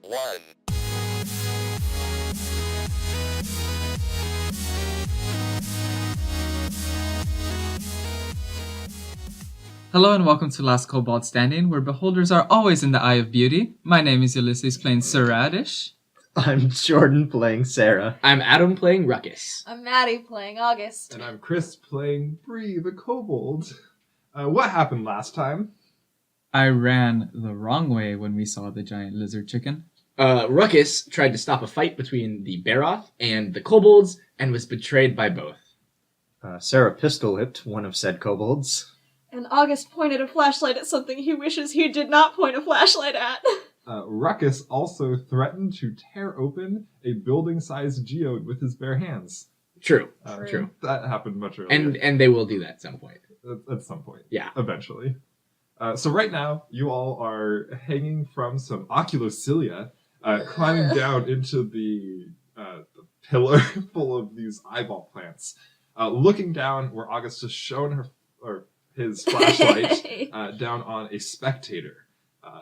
1. Hello and welcome to Last Kobold Standing, where beholders are always in the eye of beauty. My name is Ulysses playing Dwarvish. I'm Jordan playing Sarah. I'm Adam playing Ruckus. I'm Maddie playing August. And I'm Chris playing Bree the Kobold. What happened last time? I ran the wrong way when we saw the giant lizard chicken. Ruckus tried to stop a fight between the Baroth and the kobolds and was betrayed by both. Sarah pistol-whipped one of said kobolds. And August pointed a flashlight at something he wishes he did not point a flashlight at. Ruckus also threatened to tear open a building-sized geode with his bare hands. True. True. That happened much earlier. And they will do that at some point. At some point. Yeah. Eventually. So right now, you all are hanging from some oculocilia, climbing down into the pillar full of these eyeball plants. Looking down where August has shown his flashlight down on a spectator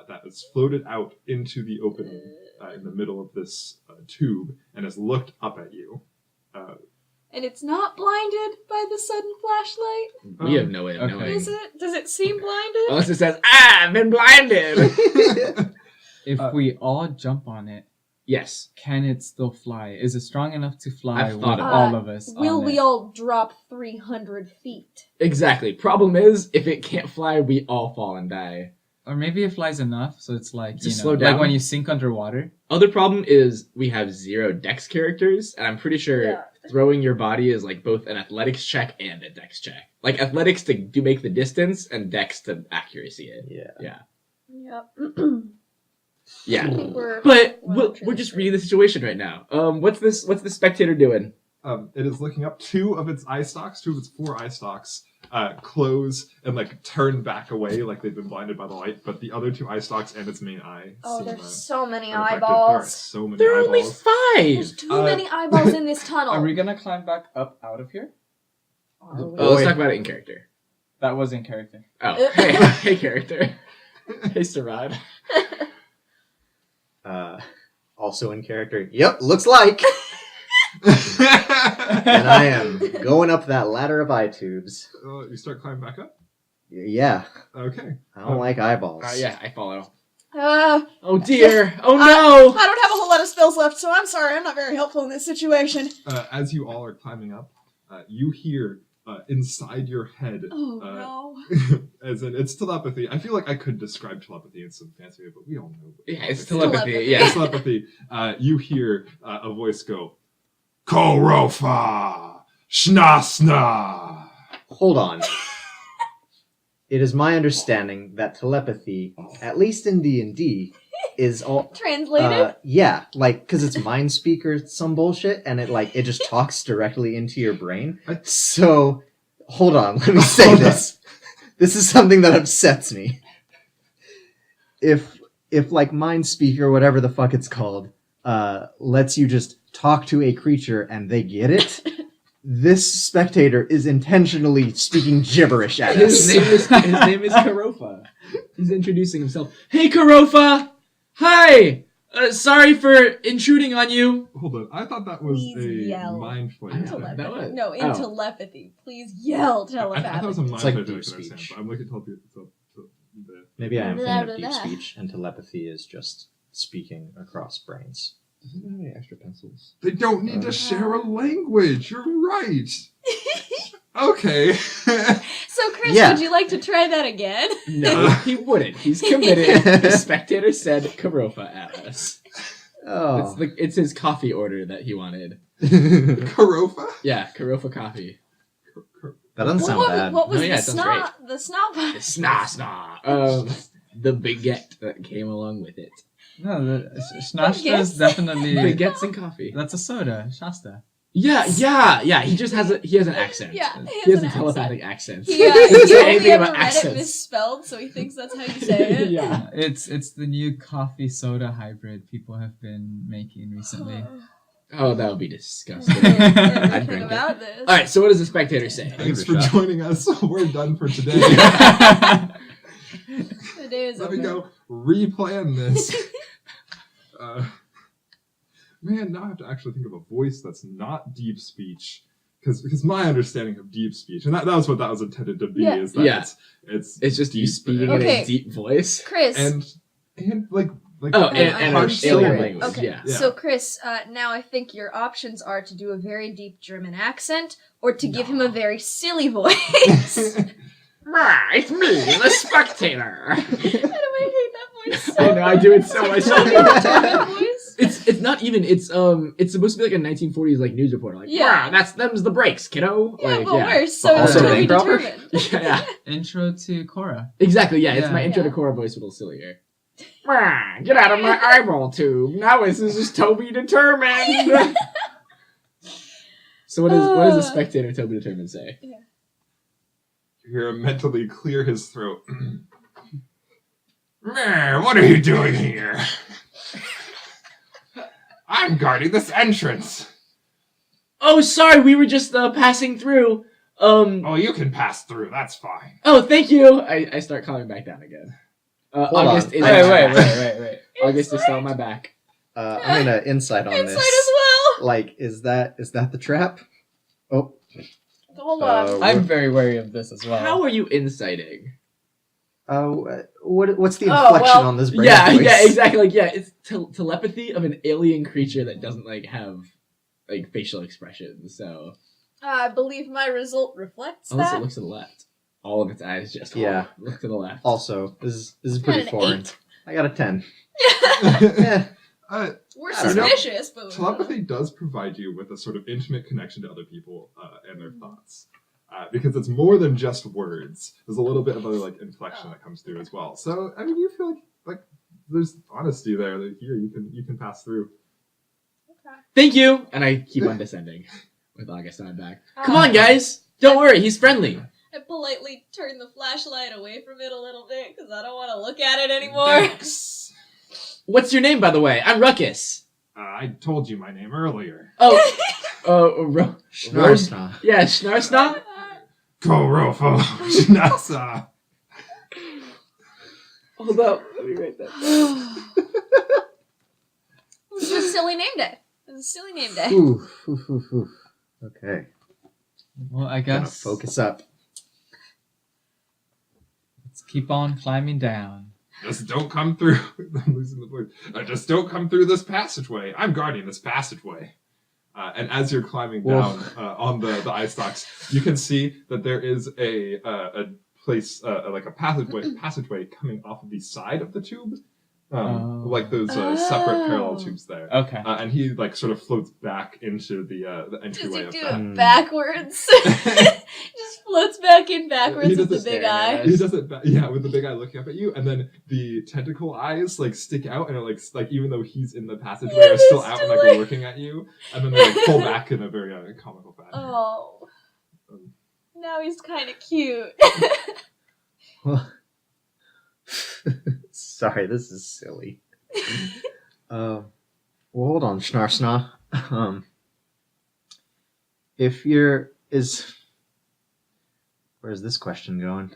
that has floated out into the opening in the middle of this tube and has looked up at you. And it's not blinded by the sudden flashlight? We have no way of okay. knowing. Is it? Does it seem blinded? Unless it says, I've been blinded! If we all jump on it, Yes. can it still fly? Is it strong enough to fly I've with thought of all of us Will on we it? all drop 300 feet? Exactly. Problem is, if it can't fly, we all fall and die. Or maybe it flies enough, so it's like, Just slow like down. when you sink underwater. Other problem is we have 0 dex characters, and I'm pretty sure Yeah. throwing your body is like both an athletics check and a dex check. Like athletics to make the distance and dex to accuracy it. Yeah. Yep. Yeah. We're But well we're just reading the situation right now. What's the spectator doing? It is looking up 2 of its 4 eye stalks, close and turn back away like they've been blinded by the light, but the other 2 eye stalks and its main eye Oh, seem, there's so many unaffected. There are eyeballs. so many There are only eyeballs. 5. There's too many eyeballs in this tunnel. Are we gonna climb back up out of here? Are we? Let's talk about it in character. That was in character. Oh, hey character. Hey, Sarad. Also in character. Yep, looks like. And I am going up that ladder of eye tubes. You start climbing back up? Yeah, Okay. I don't like eyeballs. Yeah, I follow. Uh, Oh dear. Oh no. I don't have a whole lot of spells left, so I'm sorry. I'm not very helpful in this situation. As you all are climbing up, you hear inside your head, Oh, no. as in it's telepathy. I feel like I could describe telepathy in some fancy way, but we all know. Yeah, it's telepathy. telepathy. It's Yeah. telepathy. You hear a voice go, Korofa! Schnasna! Hold on. It is my understanding that telepathy, at least in D&D, is all... Translated? yeah, because it's mind speaker some bullshit, and it just talks directly into your brain. So, hold on, let me say this. This is something that upsets me. If mind speak or whatever the fuck it's called, lets you just talk to a creature and they get it, this spectator is intentionally speaking gibberish at us. His name is Karofa. He's introducing himself. Hey, Karofa! Hi! Sorry for intruding on you. Hold on, I thought that was Please a yell. mind flare. Telepathy. That was- No, in oh. telepathy. Please yell I thought it was a telepathy. mind like flare deep that I could understand, speech. but I'm looking at Maybe I am Blah, thinking blah, of deep blah. speech, and telepathy is just speaking across brains. Doesn't have any extra pencils. They don't need to share a language. You're right. Okay. So, Chris, Yeah. would you like to try that again? No, he wouldn't. He's committed. The spectator said Karofa at us. Oh. It's his coffee order that he wanted. Karofa? Yeah, Karofa coffee. That doesn't sound bad. What was No, yeah, the it sounds snot? The snot button? Sna. The baguette that came along with it. No, the Schnasta is definitely... Baguettes and coffee. That's a soda, Shasta. Yeah. He just has an accent. Yeah, He has an a telepathic accent. He, Doesn't he say only anything ever about read it accents. misspelled, so he thinks that's how you say it. Yeah. It's the new coffee soda hybrid people have been making recently. Oh, that would be disgusting. Everything I'd drink it. about this. All right. So what does the spectator say? Thanks Give it for a shot. joining us. We're done for today. The day is Let over. me go replan this. Man, now I have to actually think of a voice that's not deep speech. Because my understanding of deep speech, and that was what that was intended to be, Yeah. is that It's just you deep speaking and- in Okay. a deep voice. Chris. and like Oh, And and harsh alien syllables. language. Okay, Yeah. Yeah. so Chris, now I think your options are to do a very deep German accent or to give him a very silly voice. It's me, the spectator. Why do I hate that voice so I know, I do it so much. German voice? It's not even. It's supposed to be like a 1940s like news reporter. Like, Yeah. them's the breaks, kiddo. Yeah, like, but worse. So But it's also to be name dropper? determined. yeah, Intro to Korra. exactly. Yeah, it's Yeah. my intro to Yeah. Korra voice, a little sillier. Get out of my eyeball tube! Now this is Toby Determined. So what does the spectator Toby Determined say? You hear him mentally clear his throat. What are you doing here? I'm guarding this entrance. Oh, sorry, we were just passing through. Oh, you can pass through. That's fine. Oh, thank you. I start calming back down again. Hold August on. is Wait. August is still on my back. I'm gonna insight on Inside this. as well. Like, is that the trap? Oh, Hold on. I'm very wary of this as well. How are you inciting? what's the Oh, inflection well, on this brain Yeah, voice? yeah, exactly. Like, yeah, it's telepathy of an alien creature that doesn't like have like facial expressions. So I believe my result reflects unless that. it looks to the left, all of its eyes just look to the left. Also, this is Got pretty an foreign. 8. I got a 10. Yeah. We're I don't know. suspicious, but Telepathy does provide you with a sort of intimate connection to other people and their thoughts. Because it's more than just words. There's a little bit of a like inflection that comes through as well. So I mean, you feel like there's honesty there. That here you can pass through. Thank you, and I keep on descending with August on my back. Come Ah. on, guys, don't worry, he's friendly. I politely turn the flashlight away from it a little bit because I don't want to look at it anymore. Thanks. What's your name, by the way? I'm Ruckus. I told you my name earlier. Oh, Schnarsna. yeah, Schnarsna. Korofo Shnasa. Hold up, let me write that down. This is a silly name day. It's a silly name day. Ooh. Okay. Well, I Gotta guess focus up. let's keep on climbing down. Just don't come through. I'm losing the voice. Just don't come through this passageway. I'm guarding this passageway. And as you're climbing down on the ice stalks, you can see that there is a place, like a passageway coming off of the side of the tube, like those separate parallel tubes there. Okay. And he like sort of floats back into the Does entryway he of do that. it backwards? Just floats back in backwards He with the does big it eye. He does it, with the big eye looking up at you, and then the tentacle eyes like stick out, and it like even though he's in the passageway, Yeah, are still they're out still and like like- looking at you, and then they like pull back in a very comical fashion. Oh. Um, Now he's kind of cute. Well, sorry, this is silly. Well, hold on, Schnarsna. Where's this question going?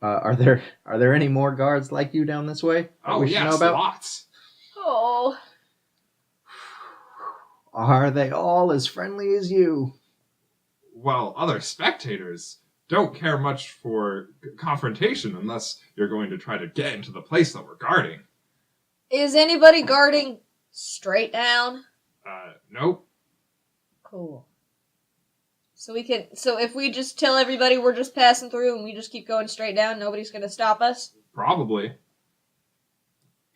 Are there any more guards like you down this way? that Oh we should yes, know about? lots. Oh. Are they all as friendly as you? Well, other spectators don't care much for confrontation unless you're going to try to get into the place that we're guarding. Is anybody guarding straight down? Nope. Cool. So if we just tell everybody we're just passing through and we just keep going straight down, nobody's gonna stop us? Probably.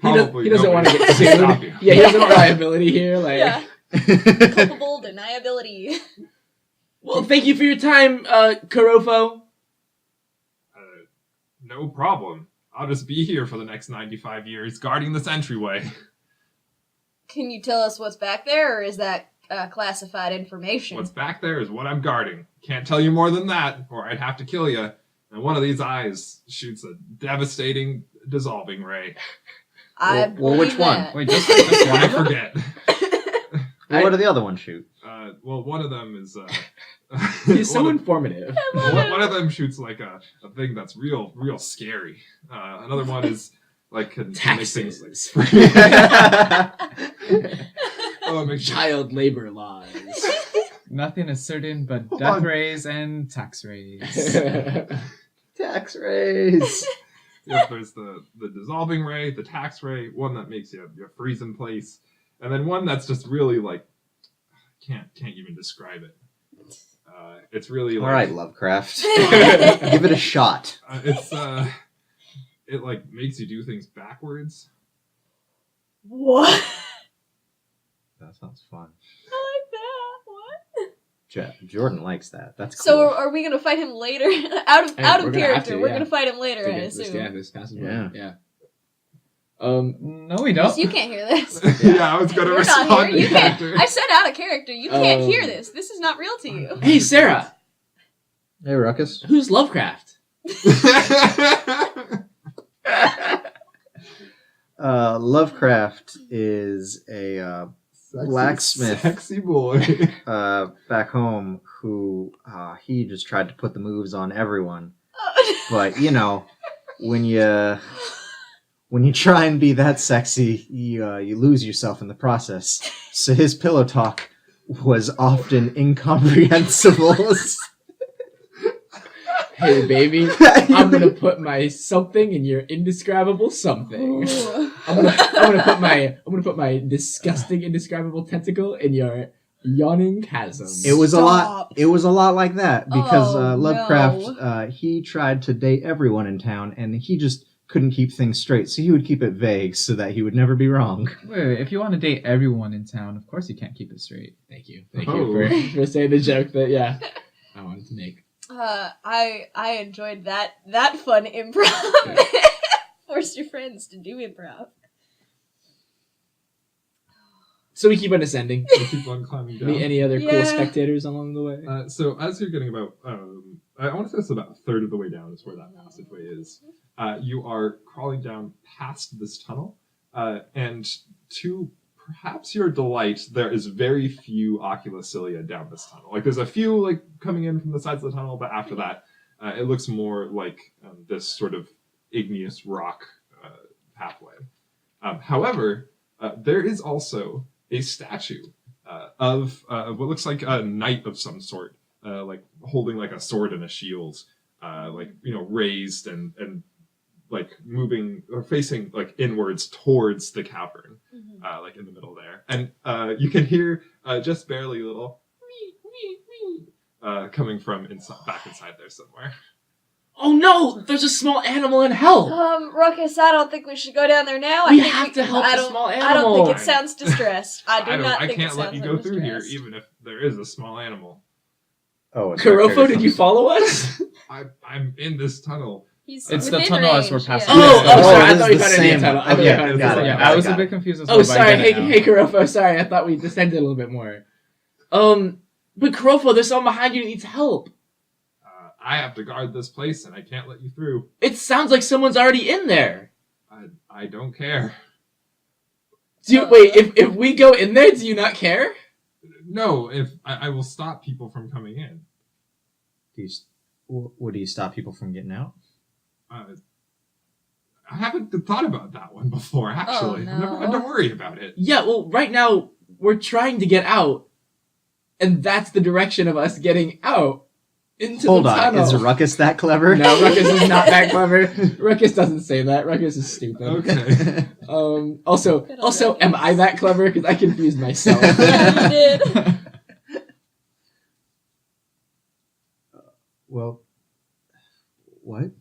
He doesn't nobody want to get can stop sued. you. Yeah, he doesn't want liability here. Like, Yeah. Culpable deniability. well, thank you for your time, Karofo. No problem. I'll just be here for the next 95 years, guarding this entryway. Can you tell us what's back there, or is that classified information? What's back there is what I'm guarding. Can't tell you more than that, or I'd have to kill you. And one of these eyes shoots a devastating dissolving ray. I Well, which believe one? that. Wait, just one I of them? forget. Well, what do the other ones shoot? Well, one of them is. He's so one of- informative. one of them shoots like a thing that's real scary. Another one is like can make Taxes. things like oh, it makes Child labor laws. Nothing is certain but Hold death on. rays and tax rays. Tax raise. Yep, there's the dissolving ray, the tax ray, one that makes you freeze in place, and then one that's just really like can't even describe it. It's really All like right, Lovecraft. Give it a shot. It like makes you do things backwards. What? That sounds fun. I like that. What? Jordan likes that. That's cool. So are we gonna fight him later? out of Hey, out we're of gonna have character. to, We're yeah. gonna fight him later, To I get this assume. guy, this passage. Yeah. Yeah. No, we Because don't. you can't hear this. Yeah, I was gonna You're respond not to here. You that. can't. I said out of character. You can't hear Um, this. This is not real to you. Hey, Sarah. Hey, Ruckus. Who's Lovecraft? Lovecraft is a blacksmith Sexy boy. back home who he just tried to put the moves on everyone. But you know, when you try and be that sexy, you lose yourself in the process. So his pillow talk was often incomprehensible. Hey, baby. I'm gonna put my something in your indescribable something. Ooh. I'm gonna put my disgusting indescribable tentacle in your yawning chasm. It was a lot. Stop. It was a lot like that because Oh, Lovecraft no. he tried to date everyone in town, and he just couldn't keep things straight. So he would keep it vague so that he would never be wrong. Wait, if you want to date everyone in town, of course you can't keep it straight. Thank you Oh. for saying the joke that I wanted to make. I enjoyed that fun improv. Force your friends to do improv. So we keep on ascending. We keep on climbing Meet down. any other cool Yeah. spectators along the way? So as you're getting about, I want to say it's about a third of the way down is where that passageway is. You are crawling down past this tunnel, and to perhaps your delight, there is very few oculocilia down this tunnel. Like there's a few like coming in from the sides of the tunnel, but after that, it looks more like this sort of igneous rock pathway. However, there is also a statue of what looks like a knight of some sort, like holding like a sword and a shield, like raised and like moving or facing like inwards towards the cavern, like in the middle there, and you can hear just barely a little coming from back inside there somewhere. Oh no! There's a small animal in hell! Ruckus, I don't think we should go down there now. We I think have to help I the don't, small I don't animal. think it sounds distressed. I do not I think can't it let sounds you go through here, distressed. even if there is a small animal. Oh, it's Kurofo, did you follow us? I'm in this tunnel. He's It's the within tunnel as range, we're passing. yeah. Oh, sorry, I this thought is you the found it in the same tunnel. one. I thought Okay, you found it in the got it, tunnel. got it. I was a got bit it. confused as Oh, well. but I sorry. get it now. Hey, Kurofo. Sorry, I thought we descended a little bit more. But Kurofo, there's someone behind you that needs help. I have to guard this place, and I can't let you through. It sounds like someone's already in there. I don't care. Wait, if we go in there, do you not care? No, if I will stop people from coming in. What do you stop people from getting out? I haven't thought about that one before, actually. Oh, I've never had to no. worry about it. Yeah, well, right now, we're trying to get out. And that's the direction of us getting out. Into Hold the on, tunnel. is Ruckus that clever? No, Ruckus is not that clever. Ruckus doesn't say that. Ruckus is stupid. Okay. Also, Good old am Ruckus. I that clever? Because I confused myself. Yeah, you did. Well, what?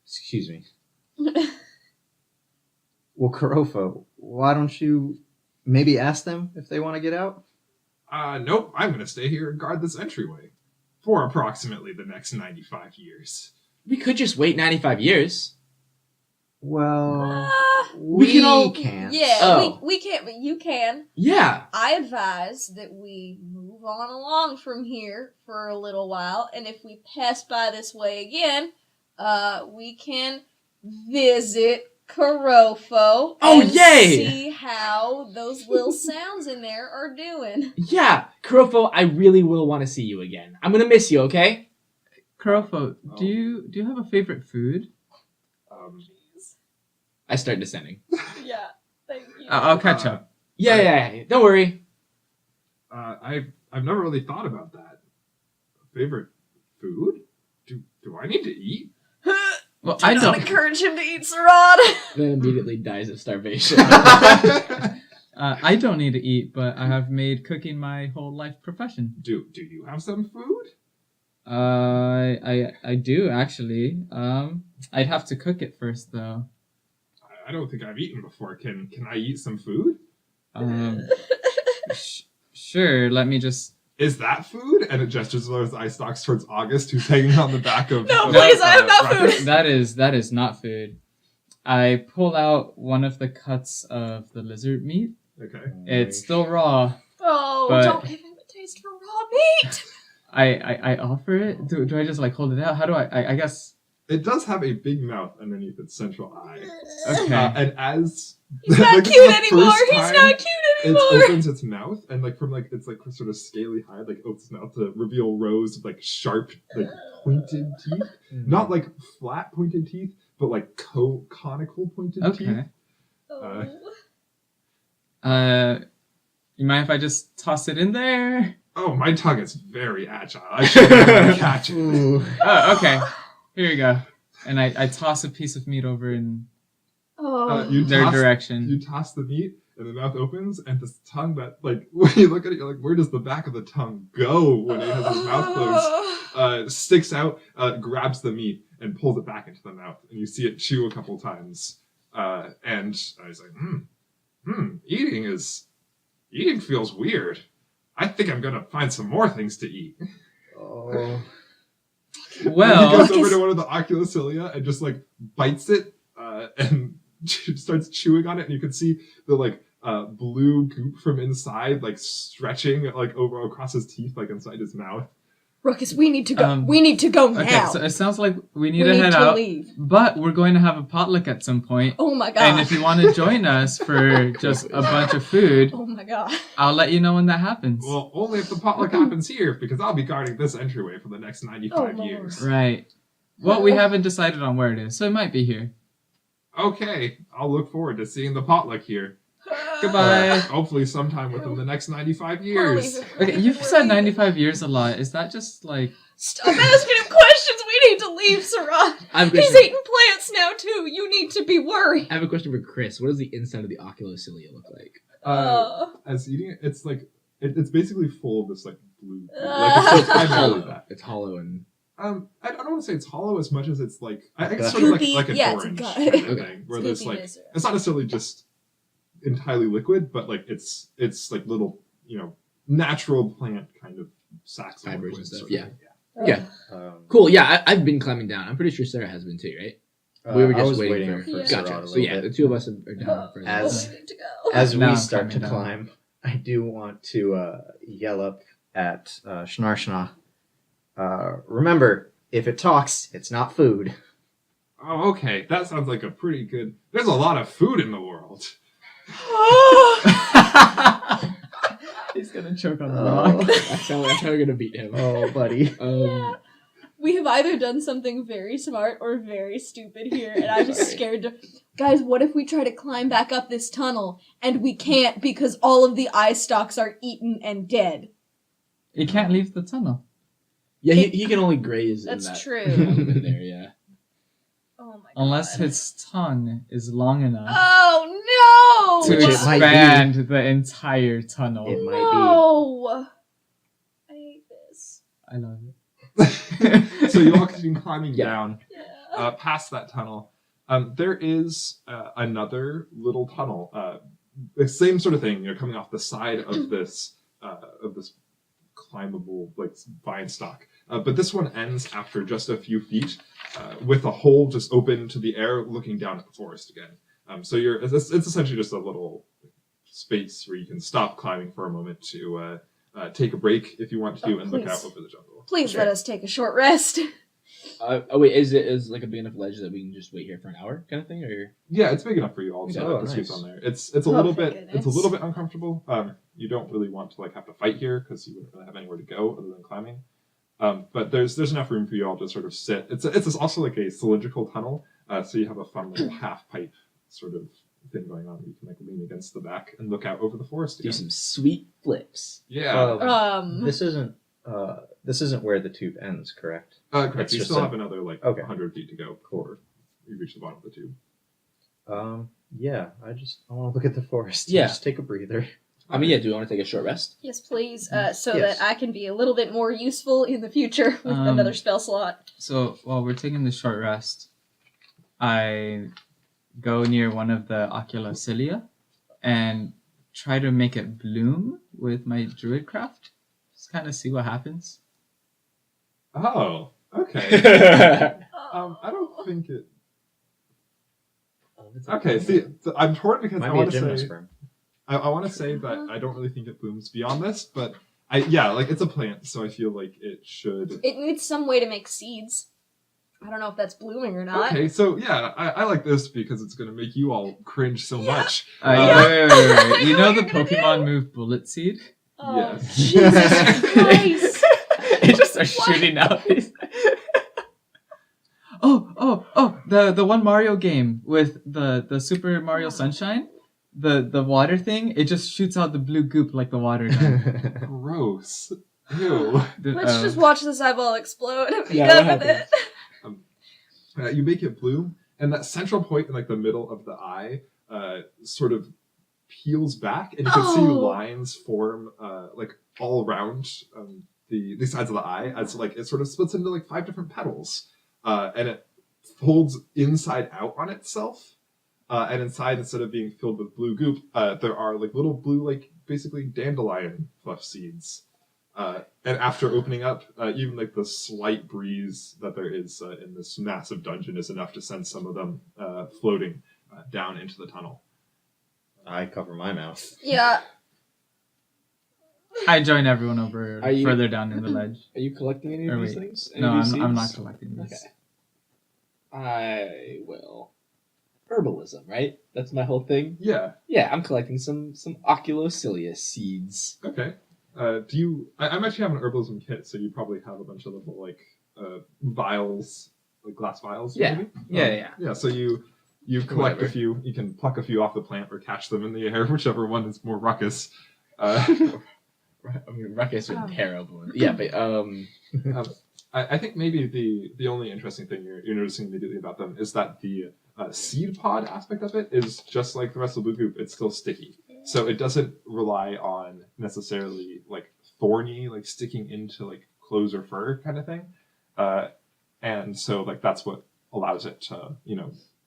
Excuse me. Well, Kurofo, why don't you maybe ask them if they want to get out? Nope, I'm gonna stay here and guard this entryway. For approximately the next 95 years. We could just wait 95 years. Well, we can all- can't. Yeah, Oh. we can't, but you can. Yeah. I advise that we move on along from here for a little while, and if we pass by this way again, we can visit Kurofo Oh, and yay! see how those little sounds in there are doing. Yeah. Kurofo, I really will want to see you again. I'm going to miss you, okay? Kurofo, Oh. do you have a favorite food? I start descending. Yeah, thank you. I'll catch up. Yeah. Don't worry. I've never really thought about that. Favorite food? Do I need to eat? Well, Do I not don't. encourage him to eat Sarad. Then immediately dies of starvation. I don't need to eat, but I have made cooking my whole life profession. Do you have some food? I do actually. I'd have to cook it first though. I don't think I've eaten before. Can I eat some food? Sure. Let me just. Is that food? And it gestures those eye stalks towards August, who's hanging on the back of. No, please, I have not Rocket. food. That is not food. I pull out one of the cuts of the lizard meat. Okay. It's still raw. Oh, But- don't give him a taste for raw meat. I offer it. Do I just like hold it out? How do I guess. It does have a big mouth underneath its central eye. Okay. And as He's not like, this is cute the anymore. first He's time not cute it anymore. opens its mouth and like from like it's like sort of scaly hide, like opens its mouth to reveal rows of like sharp, like pointed teeth. Not like flat pointed teeth, but like conical pointed teeth. Okay. Oh. You mind if I just toss it in there? Oh, my tongue is very agile. I should be able to catch it. Ooh. Oh, okay. Here you go. And I toss a piece of meat over in Oh. You their toss- direction. You toss the meat, and the mouth opens, and this tongue that, like, when you look at it, you're like, where does the back of the tongue go when it has its mouth closed? Sticks out, grabs the meat, and pulls it back into the mouth. And you see it chew a couple times. And I was like, eating feels weird. I think I'm gonna find some more things to eat. Oh. And he Well, goes over to one of the oculocilia and just like bites it and starts chewing on it, and you can see the like blue goop from inside like stretching like over across his teeth, like inside his mouth. Ruckus, we need to go. Um, We need to go now. okay, so it sounds like we need we to need head to out, leave. but we're going to have a potluck at some point. Oh my god. And if you want to join us for just a bunch of food, Oh my god. I'll let you know when that happens. Well, only if the potluck happens here, because I'll be guarding this entryway for the next 95 Oh, years. Right. Well, we haven't decided on where it is, so it might be here. Okay, I'll look forward to seeing the potluck here. Goodbye. Hopefully sometime within the next 95 We're years. leaving. Okay, you've We're said leaving. 95 years a lot. Is that just like... Stop asking him questions. We need to leave, Sarah. I have a He's question. eating plants now too. You need to be worried. I have a question for Chris. What does the inside of the oculocilia look like? As eating it, it's like it's basically full of this like blue. So Like it's primarily hollow. that. It's hollow and I don't want to say it's hollow as much as it's like I think it's Gut. sort of Goopy, like an yeah, it's a orange gut. kind of Okay. thing, where It's there's goopy like viscera. it's not necessarily just entirely liquid, but like it's like little natural plant kind of sacs of Fibers liquid and stuff, sort of yeah. thing. Yeah. Um, cool. Yeah, I've been climbing down. I'm pretty sure Sarah has been too, right? We were I just was waiting for Yeah. Sarah Gotcha. a So little yeah, bit. the two of us are down for As- we need to go. As Now we I'm start to coming down. climb, I do want to yell up at Schnarschna. Remember, if it talks, it's not food. Oh, okay. That sounds like a pretty good. There's a lot of food in the world. He's gonna choke on the Oh. rock. that's how we're gonna beat him. Oh, buddy. Yeah. We have either done something very smart or very stupid here, and I'm just scared to. Guys, what if we try to climb back up this tunnel and we can't because all of the eye stalks are eaten and dead? He can't leave the tunnel. Yeah, he can only graze That's in that true. in there. Yeah. Oh my god. Unless his tongue is long enough Oh no! to Which it might be. expand the entire tunnel. It might No! I hate this. I love it. So you all continue climbing Yeah. down Yeah. past that tunnel. There is another little tunnel. The same sort of thing. You're coming off the side of this climbable like vine stalk. But this one ends after just a few feet, with a hole just open to the air, looking down at the forest again. So it's essentially just a little space where you can stop climbing for a moment to take a break if you want to, Oh, and look please. out over the jungle. Please Sure. let us take a short rest. Oh wait, is like a big enough ledge that we can just wait here for an hour, kind of thing, or? Yeah, it's big enough for you all to Oh, sleep nice. on there. It's a Oh, little thank bit goodness. uncomfortable. You don't really want to like have to fight here because you wouldn't really have anywhere to go other than climbing. But there's enough room for you all to sort of sit. It's also like a cylindrical tunnel, so you have a fun little half pipe sort of thing going on. You can like lean against the back and look out over the forest. Do Again. some sweet flips. Yeah. This isn't where the tube ends, correct? Correct. It's You just still a- have another like Okay. 100 feet to go before you reach the bottom of the tube. Yeah, I want to look at the forest. Yeah. Just take a breather. I mean, yeah, do you want to take a short rest? Yes, please, so Yes. that I can be a little bit more useful in the future with Um, another spell slot. So while we're taking the short rest, I go near one of the oculocilia and try to make it bloom with my druid craft. Just kind of see what happens. Oh, okay. I don't think it. Okay, see, so I'm torn because Might I be a want to say gymnosperm. I want to say that I don't really think it blooms beyond this, but like it's a plant, so I feel like it should. It needs some way to make seeds. I don't know if that's blooming or not. Okay, so yeah, I like this because it's going to make you all cringe so much. Wait. You know What the you're gonna Pokemon do? move Bullet Seed? Oh, Yes. Jesus Christ. It just starts What? shooting out these. The one Mario game with the Super Mario Sunshine, the water thing, it just shoots out the blue goop like the water does. Gross. Ew. Let's just watch this eyeball explode and be Yeah, done what with it. You make it bloom, and that central point in like the middle of the eye sort of peels back, and you can see Oh. lines form like all around the sides of the eye as like it sort of splits into like 5 different petals, and it folds inside out on itself. And inside, instead of being filled with blue goop, there are like little blue, like basically dandelion fluff seeds. And after opening up, even like the slight breeze that there is in this massive dungeon is enough to send some of them floating down into the tunnel. I cover my mouth. Yeah. I join everyone over Are you- further down in the ledge. Are you collecting any Or of these wait. things? Any No, of these I'm not seeds? collecting this. Okay. I will. Herbalism, right? That's my whole thing. Yeah. Yeah, I'm collecting some oculocilia seeds. Okay. Do you? I'm actually have an herbalism kit, so you probably have a bunch of little like vials, like glass vials. Yeah. Maybe? Yeah. Yeah. So you collect Whatever. a few. You can pluck a few off the plant or catch them in the air, whichever one is more ruckus. I mean, ruckus are Oh. terrible. Yeah, but I think maybe the only interesting thing you're noticing immediately about them is that the seed pod aspect of it is just like the rest of the blue goop. It's still sticky, so it doesn't rely on necessarily like thorny, like sticking into like clothes or fur kind of thing. And so like that's what allows it to,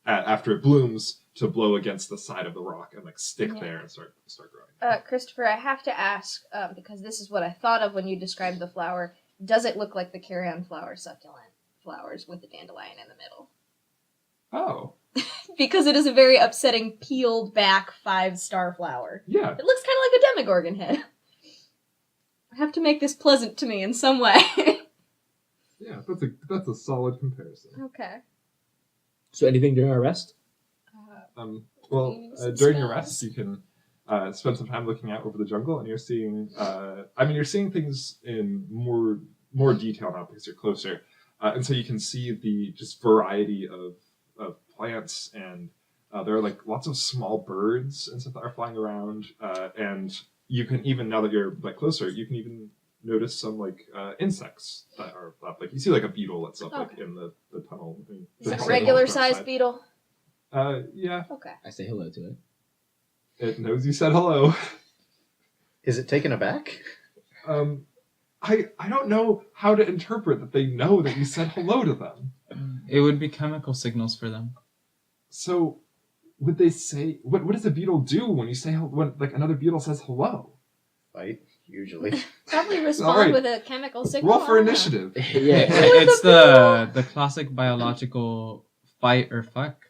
after it blooms, to blow against the side of the rock and like stick Yeah. there and start growing. Christopher, I have to ask, because this is what I thought of when you described the flower. Does it look like the carrion flower succulent flowers with the dandelion in the middle? Oh, Because it is a very upsetting, peeled back 5-star flower. yeah. It looks kind of like a demogorgon head. I have to make this pleasant to me in some way. Yeah, that's a solid comparison. Okay. so anything during our rest? Well, Use some during your spells. rest, you can spend some time looking out over the jungle, and you're seeing. You're seeing things in more detail now because you're closer, and so you can see the just variety of plants, and there are like lots of small birds and stuff that are flying around, and you can even now that you're like closer, you can even notice some like insects that are like you see like a beetle that's up like Okay. in the tunnel. I mean, Is it it's a like regular off to the sized side. beetle? Yeah, Okay. I say hello to it. it knows you said hello. Is it taken aback? I don't know how to interpret that they know that you said hello to them. It would be chemical signals for them. So, would they say what does a beetle do when you say when like another beetle says hello? Fight, usually. Probably respond Alright. with a chemical signal. Roll for I don't know. initiative. yeah. It's the classic biological fight or fuck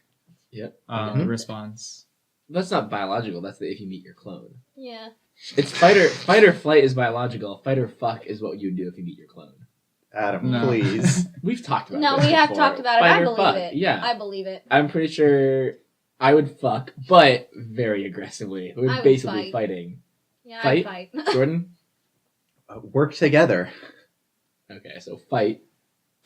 Yep. Mhm. response. That's not biological. That's the if you meet your clone. Yeah. It's fight or flight is biological. Fight or fuck is what you do if you meet your clone. Adam, No. please. Weve talked about No, this we have before. talked about it. Fight I or believe fuck. it. Yeah. I believe it. I'm pretty sure I would fuck, but very aggressively. We're I would basically fight. fighting. Yeah, Fight? I'd fight. Jordan? Work together. Okay, so fight.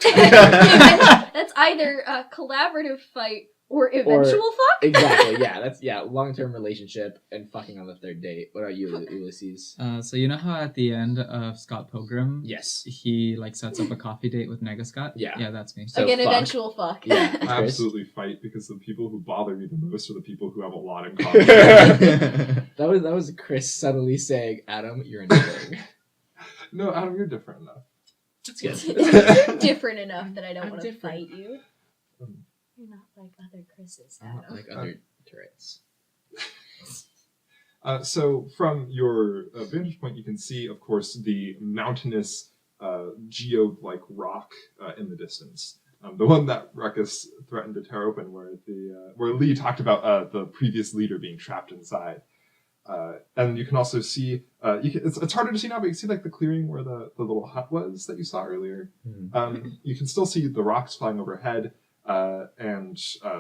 That's either a collaborative fight Or eventual fuck? Exactly. Yeah, that's long-term relationship and fucking on the third date. What about you, Ulysses? So you know how at the end of Scott Pilgrim, Yes. he like sets up a coffee date with Nega Scott? Yeah. Yeah, that's me. So Again, fuck. eventual fuck. Yeah. I absolutely fight because the people who bother me the most are the people who have a lot in common. That was Chris subtly saying, "Adam, you're annoying." No, Adam, you're different enough. That's good. You're different enough that I don't I'm want to different. fight you. Um, You're not like other Chris's, I'm not Adam. like other turrets. So from your vantage point, you can see, of course, the mountainous geo-like rock in the distance. The one that Ruckus threatened to tear open, where Lee talked about the previous leader being trapped inside. And you can also see, it's harder to see now, but you can see like the clearing where the little hut was that you saw earlier. You can still see the rocks flying overhead and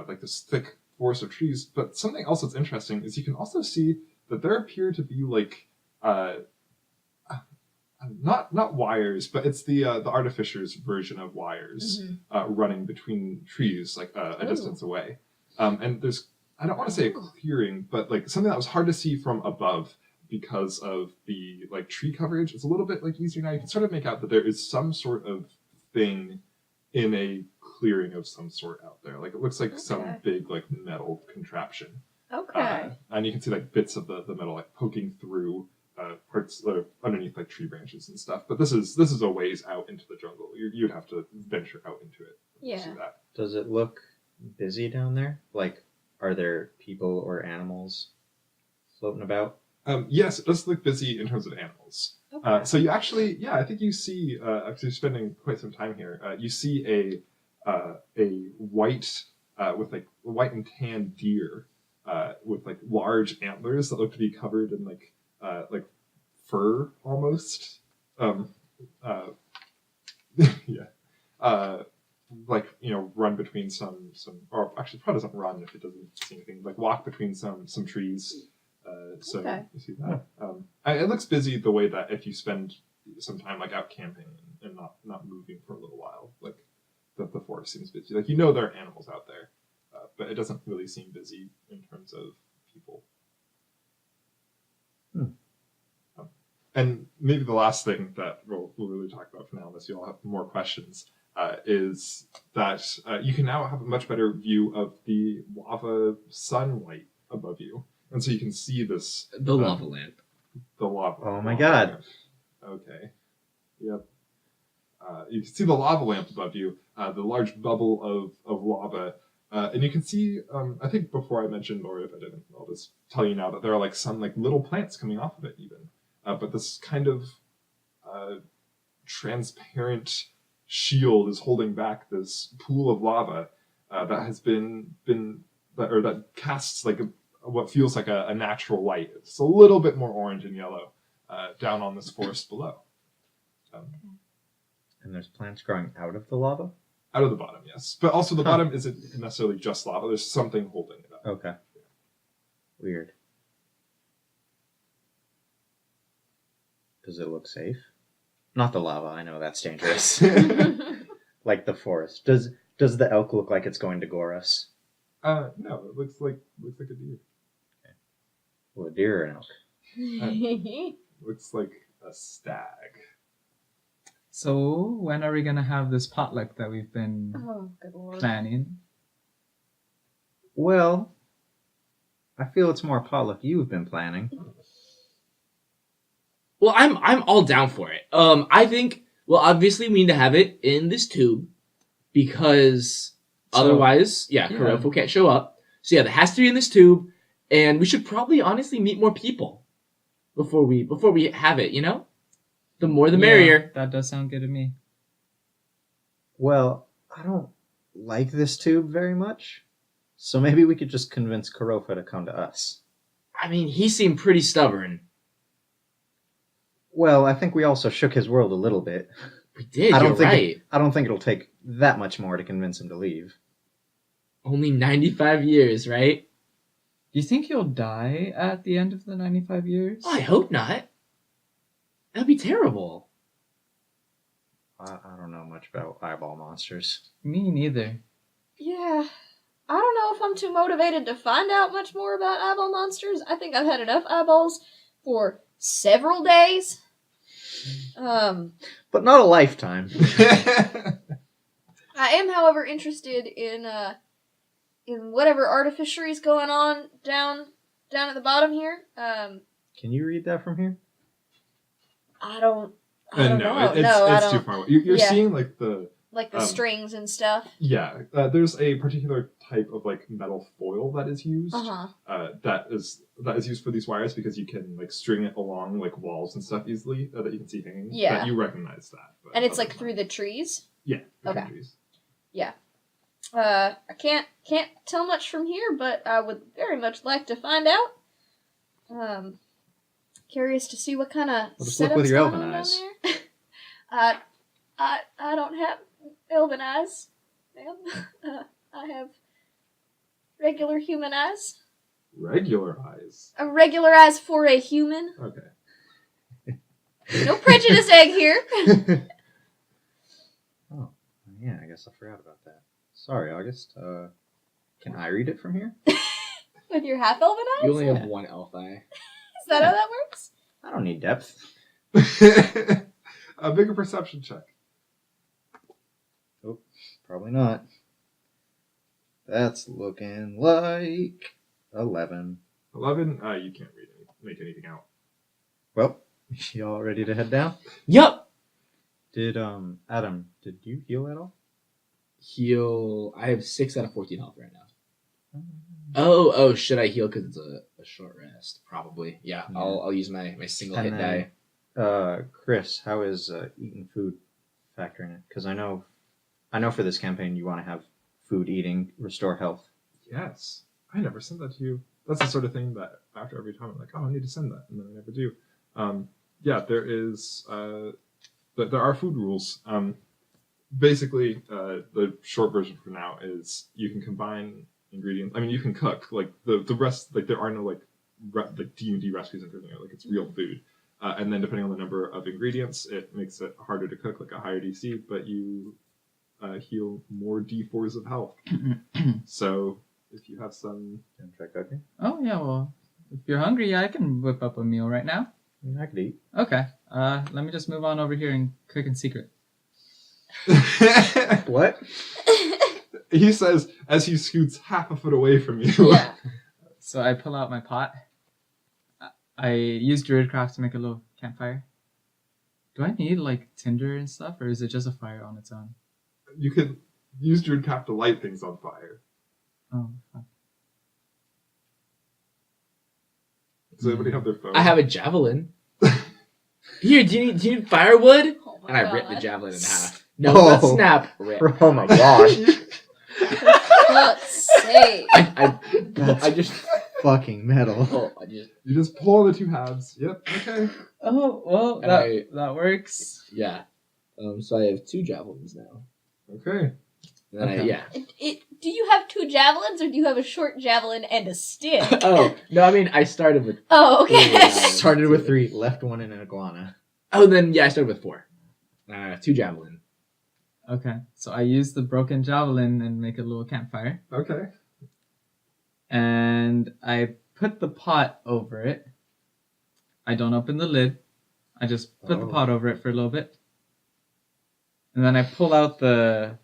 like this thick forest of trees. But something else that's interesting is you can also see that there appear to be like not wires, but it's the artificer's version of wires running between trees like a distance away. And there's, I don't want to say a clearing, but like something that was hard to see from above because of the like tree coverage. It's a little bit like easier now. You can sort of make out that there is some sort of thing in a clearing of some sort out there. Like it looks like some big like metal contraption. Okay. And you can see like bits of the metal like poking through parts underneath like tree branches and stuff. But this is a ways out into the jungle. You'd have to venture out into it to see that. Does it look busy down there? Like, are there people or animals floating about? Yes, it does look busy in terms of animals. Okay. So you actually, I think you see, after spending quite some time here, you see a white, with like white and tan deer, with like large antlers that look to be covered in like fur almost. Yeah. Like, run between some, or actually probably doesn't run if it doesn't see anything, like walk between some trees. So you see that. It looks busy the way that if you spend some time like out camping and not moving for a little while, like the forest seems busy. Like there are animals out there, but it doesn't really seem busy in terms of people. And maybe the last thing that we'll really talk about for now, unless you all have more questions, is that you can now have a much better view of the lava sunlight above you. And so you can see this... The lava lamp. The lava. Oh my god. Lamp. Okay. Yep. You can see the lava lamp above you, the large bubble of lava. And you can see, I think before I mentioned, or if I didn't, I'll just tell you now that there are like some like little plants coming off of it even. But this kind of transparent shield is holding back this pool of lava that has that casts like what feels like a natural light. It's a little bit more orange and yellow down on this forest below. And there's plants growing out of the lava? Out of the bottom, yes. But also the bottom isn't necessarily just lava. There's something holding it up. Okay. Weird. Does it look safe? Not the lava, I know that's dangerous. Like the forest. Does the elk look like it's going to gore us? No, it looks like a deer. Okay. Well, a deer or an elk? Looks like a stag. So when are we gonna have this potluck that we've been Oh, good lord. planning? Well, I feel it's more potluck you've been planning. Well, I'm all down for it. I think, well, obviously we need to have it in this tube because otherwise, Kurofo can't show up. So yeah, it has to be in this tube, and we should probably honestly meet more people before we have it. The more the merrier. That does sound good to me. Well, I don't like this tube very much, so maybe we could just convince Kurofa to come to us. I mean, he seemed pretty stubborn. Well, I think we also shook his world a little bit. We did. I don't You're think right. I don't think it'll take that much more to convince him to leave. Only 95 years, right? Do you think he'll die at the end of the 95 years? Oh, I hope not. That'd be terrible. I don't know much about eyeball monsters. Me neither. Yeah. I don't know if I'm too motivated to find out much more about eyeball monsters. I think I've had enough eyeballs for several days. But not a lifetime. I am, however, interested in whatever artificery is going on down at the bottom here. Can you read that from here? I don't know. It's too far away. You're Yeah. seeing like the strings and stuff. Yeah, there's a particular type of like metal foil that is used. That is used for these wires because you can like string it along like walls and stuff easily that you can see hanging. Yeah. That you recognize that. But And it's like through the trees. Yeah. Okay. Trees. I can't tell much from here, but I would very much like to find out. Curious to see what kind of Well, just look setup's with your going elven on down eyes. there. I don't have elven eyes, ma'am. I have regular human eyes. Regular eyes. A regular eyes for a human. Okay. No prejudice egg here. Oh, yeah, I guess I forgot about that. Sorry, August. Can I read it from here? With your half elven eyes? You only have one elf eye. Is that how that works? I don't need depth. A bigger perception check. Oh, probably not. That's looking like 11. 11. You can't make anything out. Well, y'all ready to head down? Yup. Did Adam, did you heal at all? Heal. I have 6 out of 14 health right now. Oh, should I heal because it's a short rest? Probably. Yeah, Yeah. I'll use my single hit And die. then, Chris, how is eating food factoring in? Because I know for this campaign you want to have food, eating, restore health. Yes. I never sent that to you. That's the sort of thing that after every time I'm like, oh, I need to send that, and then I never do. Yeah, there is. There are food rules. Basically, the short version for now is you can combine ingredients. I mean, you can cook. Like the rest, like there are no like D&D recipes and everything. Like it's real food. And then depending on the number of ingredients, it makes it harder to cook, like a higher DC, but you heal more D4s of health. So if you have some... Can I check cooking? Oh, yeah, well, if you're hungry, yeah, I can whip up a meal right now. I mean, I could eat. Okay, let me just move on over here and cook in secret. What? He says as he scoots half a foot away from you. Yeah. So I pull out my pot. I use Druidcraft to make a little campfire. Do I need, like, tinder and stuff, or is it just a fire on its own? You could use Druidcraft to light things on fire. Oh, fuck. Does anybody have their phone? I have a javelin. Here, do you need firewood? Oh my And I God. rip the javelin in half. No, Oh. not snap. Rip. Oh my gosh. Fuck's sake. I just. Fucking metal. Oh, I just. You just pull on the two halves. Yep, okay. Oh, well, And that works. Yeah. So I have 2 javelins now. Okay. And then Okay. Do you have 2 javelins, or do you have a short javelin and a stick? Oh, no, I mean, I started with. Oh, okay. Yeah. Started with 3, left 1 in an iguana. Oh, then, yeah, I started with 4. 2 javelin. Okay, so I use the broken javelin and make a little campfire. Okay. And I put the pot over it. I don't open the lid. I just put the pot over it for a little bit. And then I pull out the...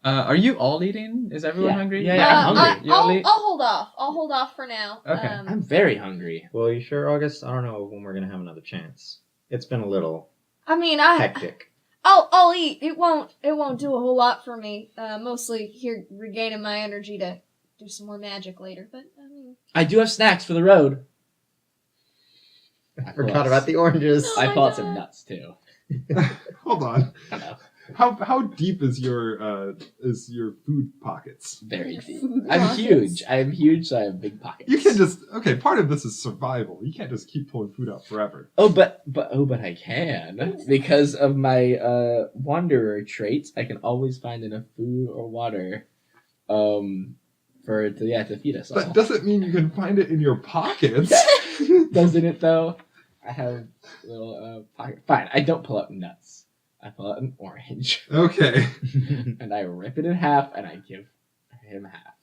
are you all eating? Is everyone Yeah. hungry? Yeah, I'm hungry. You all eat? I'll hold off. I'll hold off for now. Okay. I'm very hungry. Well, you sure, August? I don't know when we're gonna have another chance. It's been a little I mean, hectic. I'll eat. It won't do a whole lot for me. Mostly here regaining my energy to do some more magic later. But I mean, I do have snacks for the road. I forgot about the oranges. Oh I my pull out God. some nuts, too. Hold on. I know. How deep is your food pockets? Very deep. Food I'm pockets. huge. I'm huge, so I have big pockets. You can just part of this is survival. You can't just keep pulling food out forever. but I can. Because of my wanderer traits, I can always find enough food or water to feed us all. That doesn't mean you can find it in your pockets. Doesn't it though? I have little pocket. Fine, I don't pull out nuts. I pull out an orange Okay. and I rip it in half and I give him half.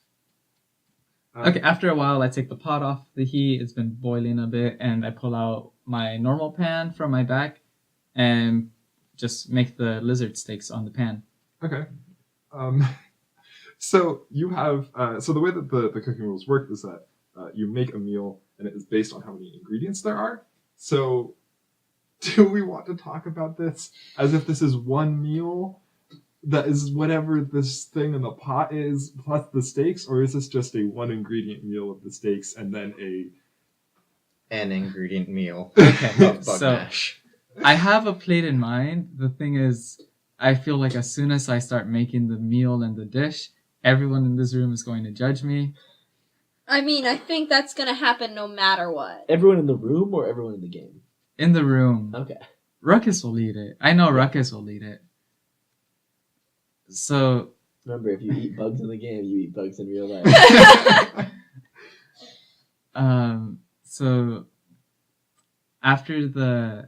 Okay, after a while, I take the pot off the heat. It's been boiling a bit, and I pull out my normal pan from my bag and just make the lizard steaks on the pan. Okay. So you have so the way that the cooking rules work is that you make a meal and it is based on how many ingredients there are. So do we want to talk about this as if this is one meal that is whatever this thing in the pot is plus the steaks, or is this just a one ingredient meal of the steaks and then An ingredient meal Okay, of bug so mash. I have a plate in mind. The thing is, I feel like as soon as I start making the meal and the dish, everyone in this room is going to judge me. I mean, I think that's gonna happen no matter what. Everyone in the room or everyone in the game? In the room. Okay. Ruckus will lead it. I know Ruckus will lead it. So, Remember, if you eat bugs in the game, you eat bugs in real life. so after the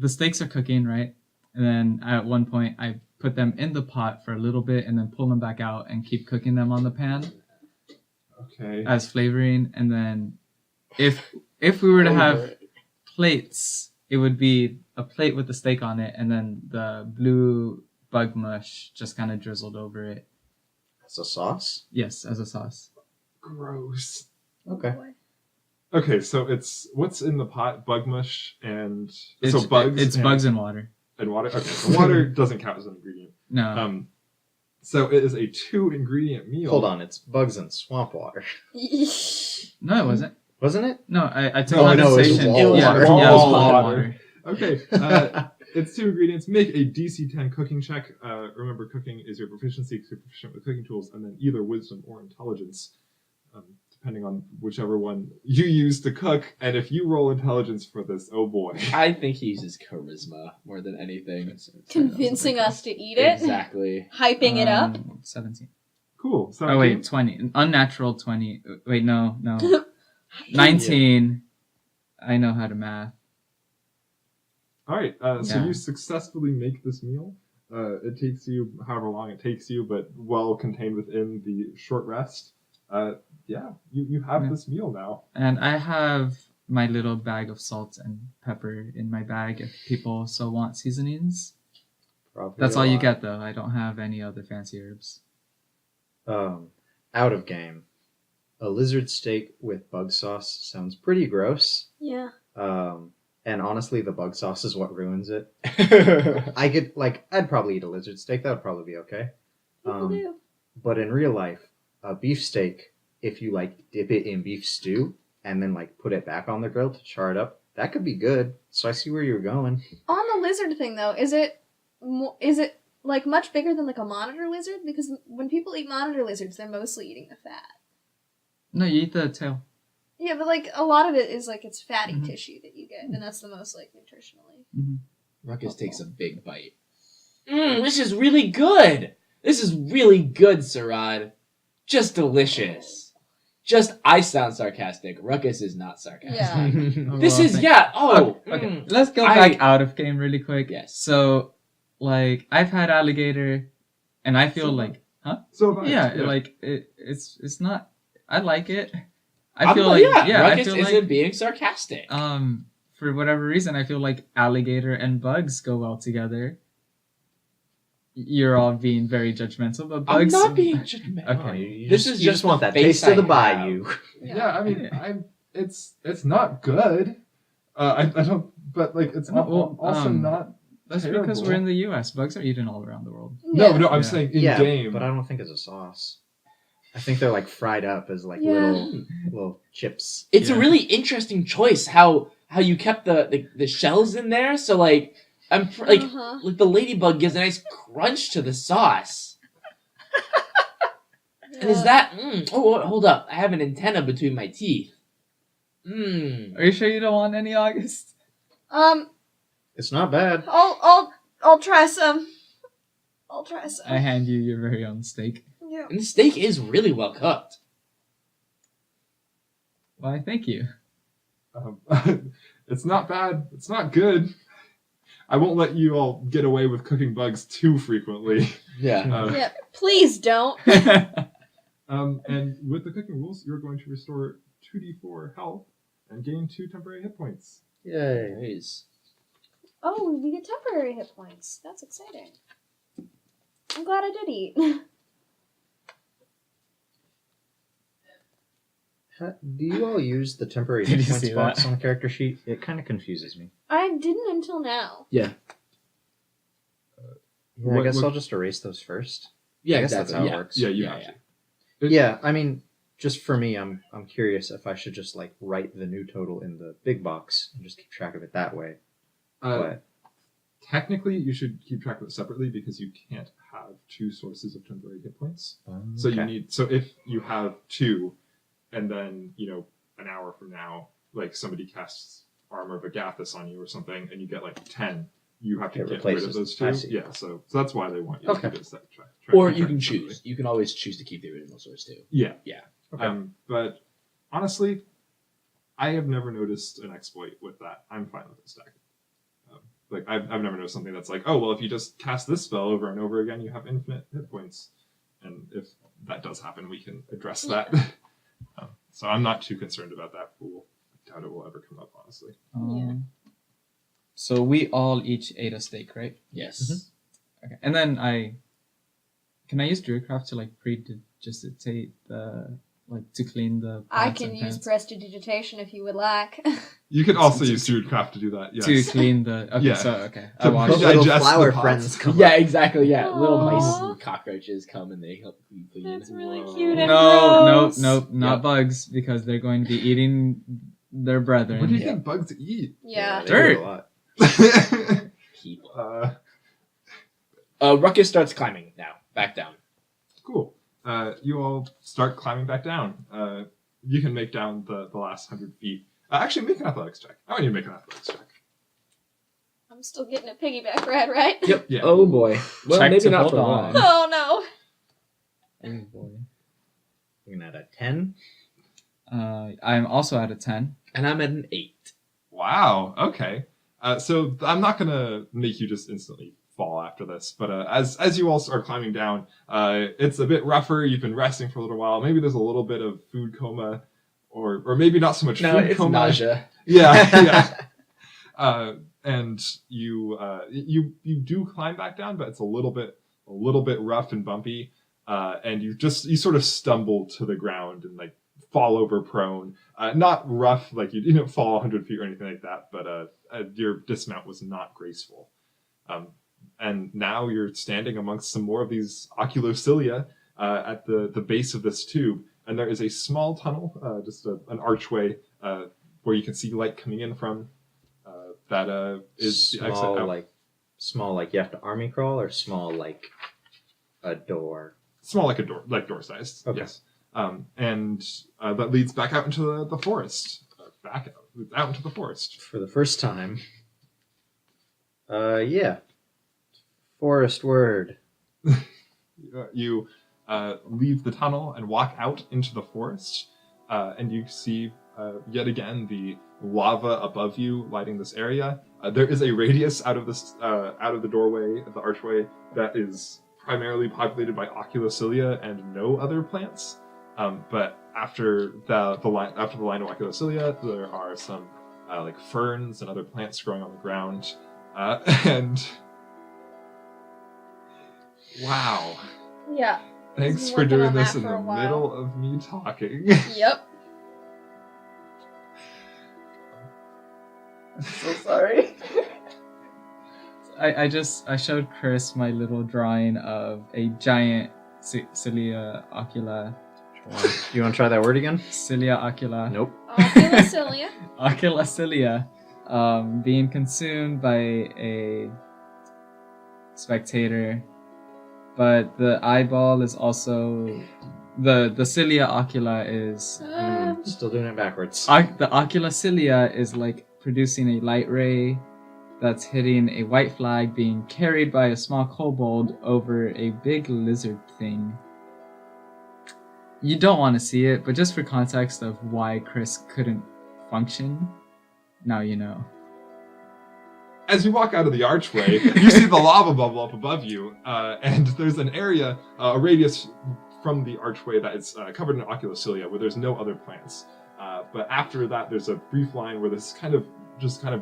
steaks are cooking, right? And then at one point I put them in the pot for a little bit and then pull them back out and keep cooking them on the pan okay? as flavoring. And then if we were to have plates, it would be a plate with the steak on it and then the blue bug mush just kind of drizzled over it. As a sauce? Yes, as a sauce. Gross. Okay. Okay, so it's what's in the pot? Bug mush and It's, so bugs. It's bugs and water. and water. Okay, so water doesn't count as an ingredient. No. So it is a 2-ingredient meal. Hold on, it's bugs and swamp water. No, it wasn't. Wasn't it? No, I took No, on no, the it was station. wall Yeah, water. yeah, it was Wall wall water. water. Okay, it's 2 ingredients. Make a DC 10 cooking check. Remember, cooking is your proficiency because you're proficient with cooking tools, and then either wisdom or intelligence, depending on whichever one you use to cook. And if you roll intelligence for this, oh boy. I think he uses charisma more than anything. Convincing us to eat it. Exactly. Hyping it up. 17. Cool. So Oh wait, 20. Unnatural 20. Wait, no. 19. I know how to math. All right. So Yeah. you successfully make this meal. It takes you however long it takes you, but well contained within the short rest. Yeah, you have Yeah. this meal now. And I have my little bag of salt and pepper in my bag if people so want seasonings. Probably That's a all you lot. get though. I don't have any other fancy herbs. Out of game. A lizard steak with bug sauce sounds pretty gross. Yeah. And honestly, the bug sauce is what ruins it. I'd probably eat a lizard steak. That would probably be okay. People do. But in real life, a beef steak, if you dip it in beef stew and then put it back on the grill to char it up, that could be good. So I see where you're going. On the lizard thing though, is it much bigger than a monitor lizard? Because when people eat monitor lizards, they're mostly eating the fat. No, you eat the tail. Yeah, but a lot of it is it's fatty Mhm. tissue that you get, and that's the most nutritionally. Ruckus takes a big bite. This is really good. This is really good, Sarad. Just delicious. I sound sarcastic. Ruckus is not sarcastic. Yeah. Oh, This well, is, thank- yeah. Oh. Okay. Let's go I- back out of game really quick. Yes. So, I've had alligator, and I feel So if I- yeah, it's not. I like it. I I'm feel like, like I Ruckus feel isn't like being sarcastic. for whatever reason, I feel like alligator and bugs go well together. You're all being very judgmental, but I'm bugs. not being judgmental. Okay. You This just, is you just just want the that face taste of the I have. bayou. Yeah, I mean, it's not good. I don't, but it's not Well, also not. That's terrible. because we're in the U.S. Bugs are eaten all around the world. No, I'm Yeah. saying in Yeah, game. but I don't think it's a sauce. I think they're fried up as Yeah. little chips. It's a Yeah. really interesting choice how you kept the shells in there. So I'm Uh-huh. the ladybug gives a nice crunch to the sauce. And is that? Oh, hold up! I have an antenna between my teeth. Are you sure you don't want any, August? It's not bad. I'll try some. I hand you your very own steak. Yeah. And the steak is really well cooked. Why, thank you. It's not bad. It's not good. I won't let you all get away with cooking bugs too frequently. Yeah. Uh, Yeah. Please don't. And with the cooking rules, you're going to restore 2d4 health and gain 2 temporary hit points. Yay. Nice. Oh, we get temporary hit points. That's exciting. I'm glad I did eat. Do you all use the temporary Did hit you points see box that? on the character sheet? It kind of confuses me. I didn't until now. Yeah, I What- guess what- I'll just erase those first. Yeah, I guess exactly. that's how yeah. it works. Yeah, you Yeah, have yeah. to. Yeah, I mean, just for me, I'm curious if I should just like write the new total in the big box and just keep track of it that way. But Technically, you should keep track of it separately because you can't have 2 sources of temporary hit points. So you okay. need. So if you have 2, and then an hour from now, like somebody casts Armor of Agathis on you or something, and you get like 10, you have to It get rid of replaces- those I 2. see. Yeah, so that's why they want you Okay. to do that. Or you can choose. You can always choose to keep the original source too. Yeah. Yeah. Okay. But honestly, I have never noticed an exploit with that. I'm fine with this deck. Like I've never noticed something that's like, oh well, if you just cast this spell over and over again, you have infinite hit points. And if that does happen, we can address that. So I'm not too concerned about that rule. I doubt it will ever come up, honestly. So we all each ate a steak, right? Yes. Okay. And then can I use Druidcraft to like predigitate to clean the I pots can and use pans? prestidigitation if you would like. You could also use Druidcraft to do that. Yes. To clean the I To watched digest it. Little the flower pots. friends come Yeah, up. exactly. Yeah, little mice Aw. and cockroaches come and they help you clean. That's really Whoa. cute and No, gross. not Yep. bugs because they're going to be eating their brethren. What do you Yeah. think bugs eat? Yeah. they Dirt. do a lot. People. Ruckus starts climbing now, back down. Cool. You all start climbing back down. You can make down the last 100 feet. Actually, make an athletics check. I want you to make an athletics check. I'm still getting a piggyback ride, right? Yep. Yeah. Oh boy. Well, Check maybe to not hold for on. long. Oh no. Oh boy. Looking at a 10. I'm also at a 10. And I'm at an 8. Wow. Okay. So I'm not gonna make you just instantly fall after this, but as you all are climbing down, it's a bit rougher. You've been resting for a little while. Maybe there's a little bit of food coma, or maybe not so much No, food it's coma. nausea. Yeah. Yeah. And you do climb back down, but it's a little bit rough and bumpy. And you sort of stumble to the ground and like fall over prone. Not rough, like you didn't fall 100 feet or anything like that, but your dismount was not graceful. And now you're standing amongst some more of these oculocilia at the base of this tube, and there is a small tunnel, just an archway where you can see light coming in from. That is the exit small, out. small, like you have to army crawl, or small, like a door. Small, like a door, like door sized. Okay. Yes. And that leads back out into the forest. Back out into the forest. For the first time. Yeah. Forest word. You leave the tunnel and walk out into the forest, and you see yet again the lava above you lighting this area. There is a radius out of the doorway of the archway that is primarily populated by oculocilia and no other plants. But after the line of oculocilia, there are some like ferns and other plants growing on the ground, and wow. Yeah. Thanks Been for working doing on this that in for the a while. middle of me talking. Yep. So sorry. I showed Chris my little drawing of a giant cilia ocula. You want to try that word again? Cilia ocula. Nope. Oculocilia. Ocula cilia being consumed by a spectator, but the eyeball is also the cilia ocula is Still doing it backwards. the ocula cilia is like producing a light ray that's hitting a white flag being carried by a small kobold over a big lizard thing. You don't want to see it, but just for context of why Chris couldn't function, now you know. As you walk out of the archway, you see the lava bubble up above you, and there's an area, a radius from the archway that is covered in oculocilia, where there's no other plants. But after that, there's a brief line where there's kind of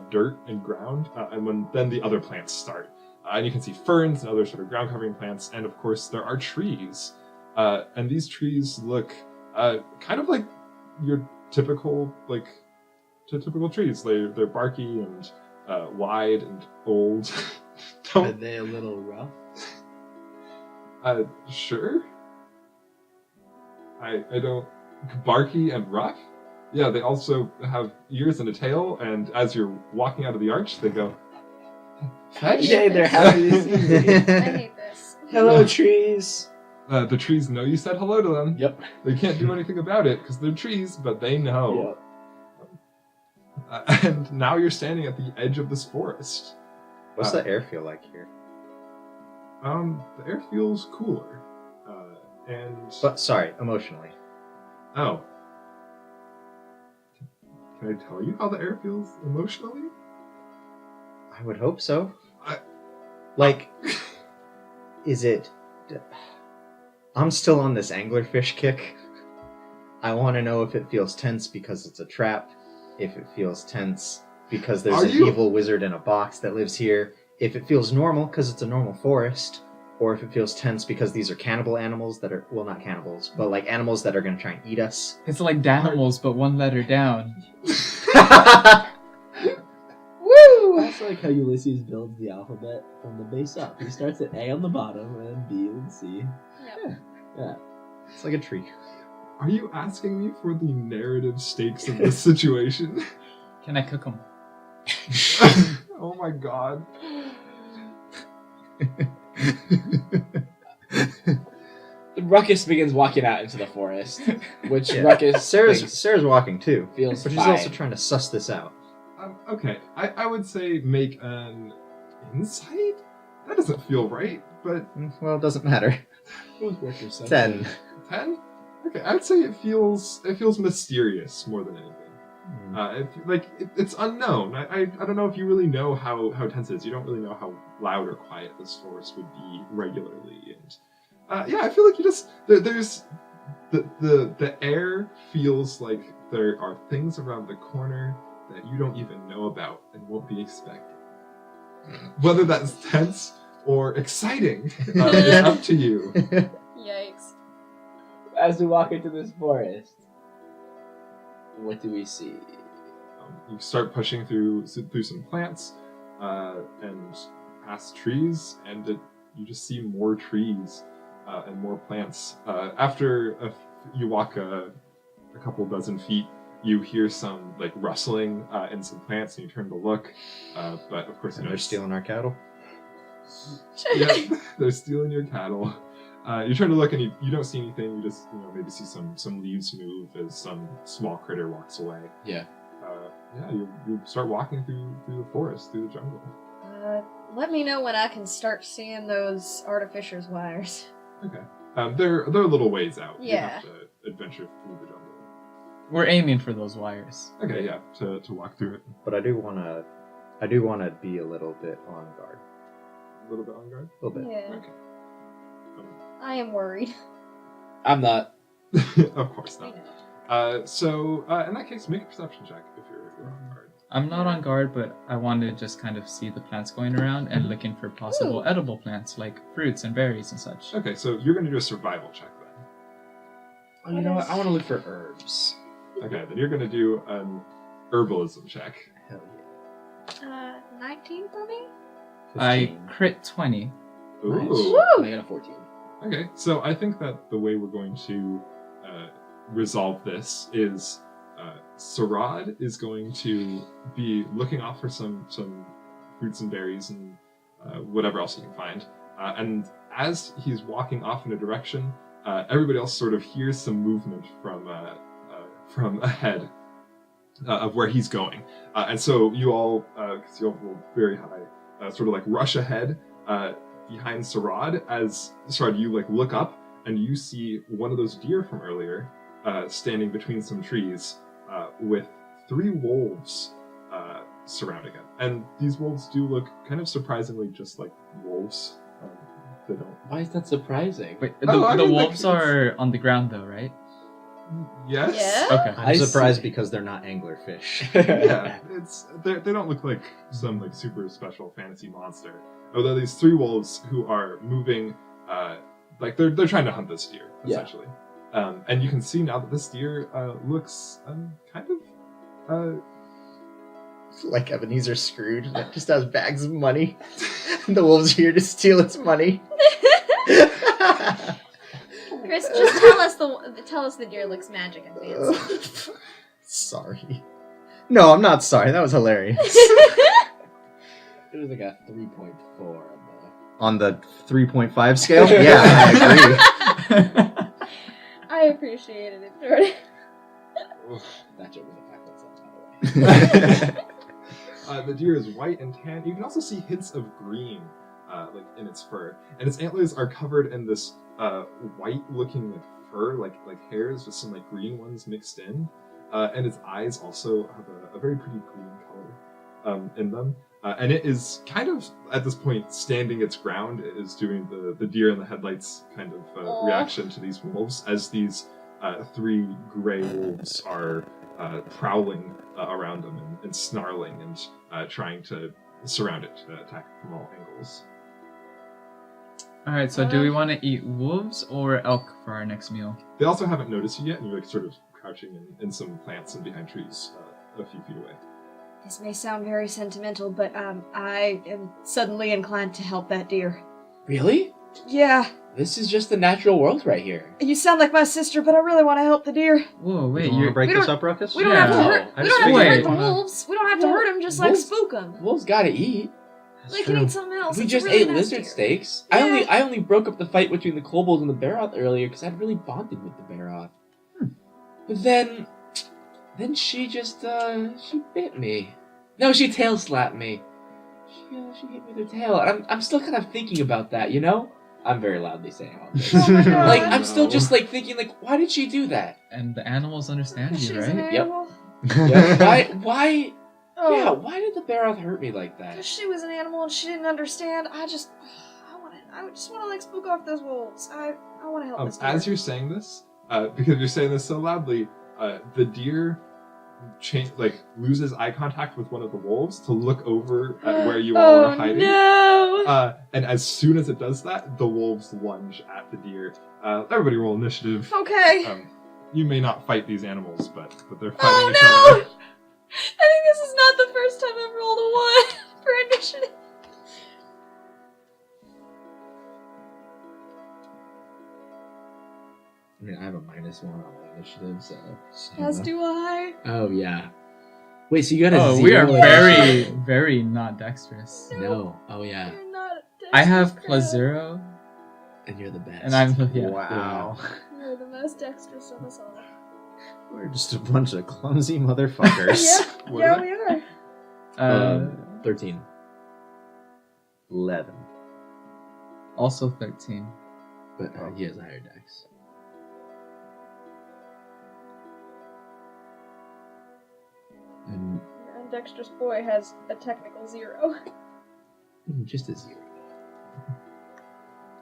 dirt and ground, and then the other plants start. And you can see ferns and other sort of ground covering plants, and of course there are trees. And these trees look kind of like your typical trees. They're barky and wide and old. Are they a little rough? Sure. I don't. Barky and rough? Yeah, they also have ears and a tail, and as you're walking out of the arch, they go, fetch. Yay, they're happy to see me. I hate this. Hello, trees. The trees know you said hello to them. Yep. They can't do anything about it because they're trees, but they know. Yep. And now you're standing at the edge of this forest. What's the air feel like here? The air feels cooler. But sorry, emotionally. Oh. Can I tell you how the air feels emotionally? I would hope so. I- Like, is it... I'm still on this anglerfish kick. I want to know if it feels tense because it's a trap, if it feels tense because there's an evil wizard in a box that lives here, if it feels normal because it's a normal forest, or if it feels tense because these are cannibal animals that are, well, not cannibals, but like animals that are going to try and eat us. It's like Danimals, but one letter down. Woo! That's like how Ulysses builds the alphabet from the base up. He starts at A on the bottom, and B and C. Yep. Yeah. It's like a tree. Are you asking me for the narrative stakes of this situation? Can I cook them? Oh my god. Ruckus begins walking out into the forest, which Yeah. Ruckus thinks Sarah's walking too, feels but she's fine. also trying to suss this out. Okay, I would say make an insight? That doesn't feel right, but Well, it doesn't matter. Who's Richter 10. 10? Okay, I'd say it feels mysterious more than anything. It's unknown. I don't know if you really know how tense it is. You don't really know how loud or quiet this forest would be regularly. And I feel like you just there's the air feels like there are things around the corner that you don't even know about and won't be expecting. Whether that's tense or exciting is up to you. Yikes. As we walk into this forest, what do we see? You start pushing through some plants and past trees, and you just see more trees and more plants. After you walk a couple dozen feet, you hear some like rustling in some plants, and you turn to look. But of course, And they're stealing our cattle. Yeah, they're stealing your cattle. You turn to look, and you don't see anything. You just maybe see some leaves move as some small critter walks away. Yeah. You start walking through the forest, through the jungle. Let me know when I can start seeing those artificers' wires. Okay. They're a little ways out. You Yeah. have to adventure through the jungle. We're aiming for those wires. Okay, yeah, to walk through it. But I do wanna be a little bit on guard. A little bit on guard. A little bit. Yeah. Okay. I am worried. I'm not. Of course I not. know. So in that case, make a perception check if you're on guard. I'm not on guard, but I want to just kind of see the plants going around and looking for possible Ooh. edible plants like fruits and berries and such. Okay, so you're going to do a survival check then. Oh, you know what? I want to look for herbs. Okay, then you're going to do an herbalism check. Hell 19 for me? yeah. I 15. crit 20. Ooh. Woo! I got a 14. Okay, so I think that the way we're going to resolve this is Sarad is going to be looking off for some fruits and berries and whatever else he can find. And as he's walking off in a direction, everybody else sort of hears some movement from ahead of where he's going. And so you all, because you all rolled very high, sort of like rush ahead behind Sarad. As Sarad, you like look up and you see one of those deer from earlier standing between some trees with 3 wolves surrounding it. And these wolves do look kind of surprisingly just like wolves. They don't. Why is that surprising? Wait, Oh, I the mean, like, wolves are on the ground though, right? Yes. Yeah? Okay. I'm I surprised see. because they're not anglerfish. Yeah, they don't look like some like super special fantasy monster. Although these three wolves who are moving, like they're trying to hunt this deer Yeah. essentially, and you can see now that this deer looks kind of Like Ebenezer Scrooge that just has bags of money. And the wolves are here to steal its money. Chris, just tell us the deer looks magic and fancy. Sorry. No, I'm not sorry. That was hilarious. It was like a 3.4 On the 3.5 scale? Yeah, I I appreciated it, Jordan. That joke was a backward sentence, by the way. agree. the deer is white and tan. You can also see hints of green, like in its fur, and its antlers are covered in this white-looking like fur, like hairs with some like green ones mixed in, and its eyes also have a very pretty green color in them. And it is kind of at this point standing its ground. It is doing the deer in the headlights kind of Aw. reaction to these wolves as these three gray wolves are prowling around them and snarling and trying to surround it, attack it from all angles. All right. So, do we want to eat wolves or elk for our next meal? They also haven't noticed you yet, and you're like sort of crouching in some plants and behind trees a few feet away. This may sound very sentimental, but I am suddenly inclined to help that deer. Really? Yeah, This is just the natural world right here. you sound like my sister, but I really want to help the deer. Whoa, You wait, want to you're break we this don't- up, Ruckus? We don't have to Yeah. hurt. I We just don't have to figured hurt you'd the wanna- wolves. We don't have to hurt them. Just like Wolves- spook them. Wolves gotta eat. They can eat something else. We It's just a really ate nice lizard deer. steaks. Yeah. I only broke up the fight between the kobolds and the Baroth earlier because I'd really bonded with the Baroth. But then she just she bit me. No, she tail slapped me. She hit me with her tail. And I'm still kind of thinking about that, you know? I'm very loudly saying all this. Oh my God. Like I'm still No. just like thinking like, why did she do that? and the animals understand She's you, an right? Yep. animal. Yeah, why? Oh, Yeah, why did the Baroth hurt me like that? because she was an animal and she didn't understand. I just want to like spook off those wolves. I want to help this deer. As you're saying this, because you're saying this so loudly, the deer loses eye contact with one of the wolves to look over at where you all are hiding. No! And as soon as it does that, the wolves lunge at the deer. Everybody roll initiative. Okay. You may not fight these animals, but they're fighting Oh each no! other. I think this is not the first time I've rolled a 1 for initiative. I mean, I have a -1 on my initiative, so. As do I. Oh yeah. Wait, so you got a Oh, 0 we are very, initiative? very not dexterous. No. Oh yeah. You're not I have dexterous, +0, And you're the best. and I'm yeah. Wow. Crab. You're the most dexterous of us all. We're just a bunch of clumsy motherfuckers. Yeah, What yeah, am I? we are. 13. 11. Also 13. But he has a higher dex. And Your undexterous boy has a technical 0. just a 0.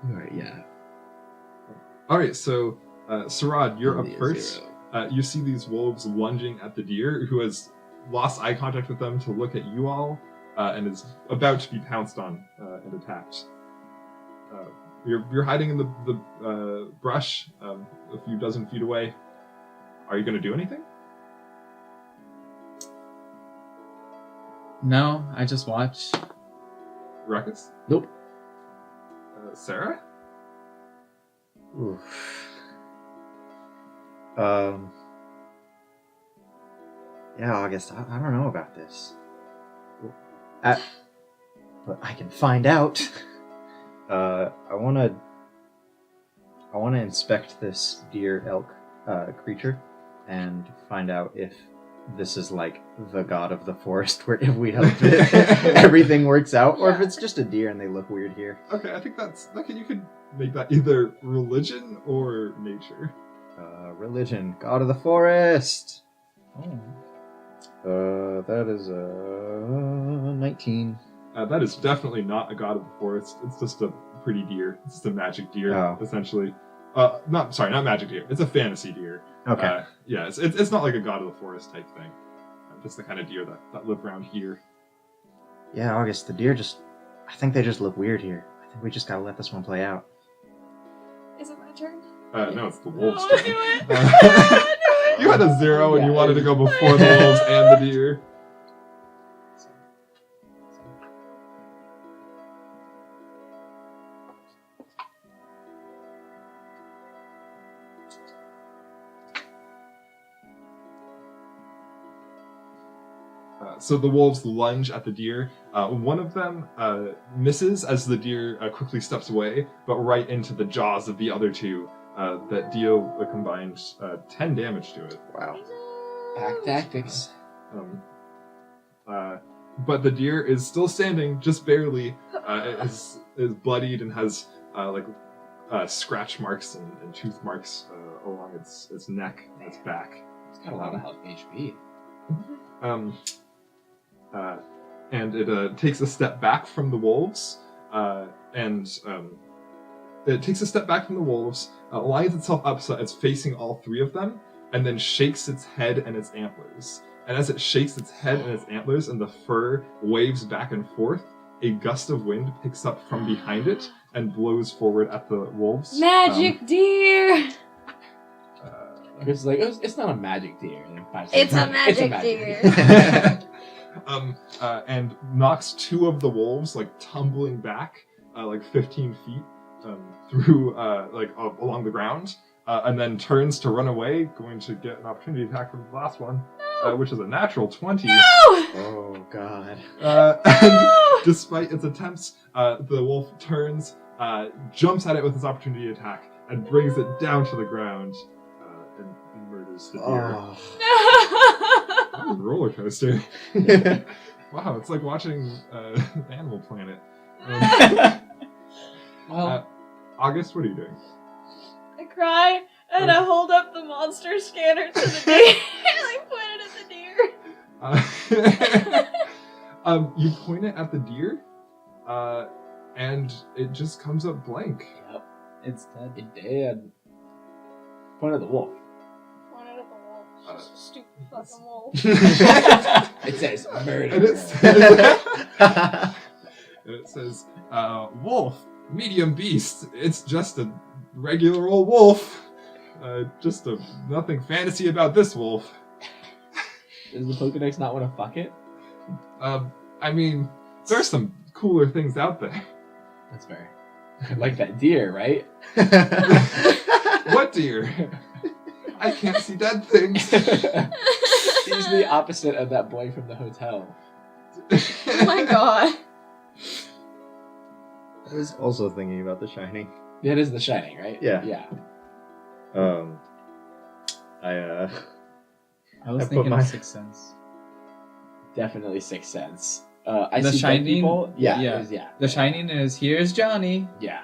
Alright, yeah. All right, so Sarad, you're Only up a first. 0. You see these wolves lunging at the deer, who has lost eye contact with them to look at you all, and is about to be pounced on and attacked. You're hiding in the brush, a few dozen feet away. Are you going to do anything? No, I just watch. Ruckus? Nope. Sarah? Oof. Yeah, August, I don't know about this. But I can find out. I wanna inspect this deer elk creature and find out if this is like the god of the forest, where if we help it, everything works out, or if it's just a deer and they look weird here. Okay, I think you could make that either religion or nature. Religion, god of the forest. Oh. That is 19. That is definitely not a god of the forest. It's just a pretty deer. It's just a magic deer, Oh. essentially. Not magic deer. It's a fantasy deer. Okay. Yeah, it's not like a god of the forest type thing. Just the kind of deer that live around here. Yeah, August, the deer I think they just look weird here. I think we just gotta let this one play out. Is it my turn? No, it's the wolves. No, do turn. it. Do it. You had a 0 and you Yeah. wanted to go before the wolves and the deer. So the wolves lunge at the deer. One of them misses as the deer quickly steps away, but right into the jaws of the other two that deal a combined 10 damage to it. Wow. Pack tactics. But the deer is still standing, just barely. Is bloodied and has scratch marks and tooth marks along its neck and its back. It's got a lot of health HP. And it takes a step back from the wolves, lines itself up so it's facing all three of them, and then shakes its head and its antlers. And as it shakes its head and its antlers and the fur waves back and forth, a gust of wind picks up from behind it and blows forward at the wolves. Magic deer. Chris is like, it's not a magic deer. And then 5 It's seconds, a magic deer. And knocks two of the wolves tumbling back 15 feet through along the ground, and then turns to run away, going to get an opportunity attack from the last one, which is a natural 20. Oh god. And despite its attempts, the wolf turns, jumps at it with his opportunity attack, and brings it down to the ground and murders the deer. Oh. That was a roller coaster. Wow, it's like watching Animal Planet. Well, August, what are you doing? I cry and I hold up the monster scanner to the deer and I point it at the deer. You point it at the deer, and it just comes up blank. yep, It's dead. it did. Point at the wolf. Point it at the wolf. It's just a stupid fucking wolf. It says murder. And it says, wolf, medium beast. It's just a regular old wolf. Just nothing fantasy about this wolf. Does the Pokedex not want to fuck it? I mean, there's some cooler things out there. That's fair. Like that deer, right? What deer? I can't see dead things. He's the opposite of that boy from the hotel. Oh my god. I was also thinking about The Shining. That is The Shining, right? Yeah. Yeah. I was I put thinking my- of Sixth Sense. Definitely Sixth Sense. I The see dead Shining? people. Yeah. Yeah. Yeah. The Shining is here's Johnny. Yeah.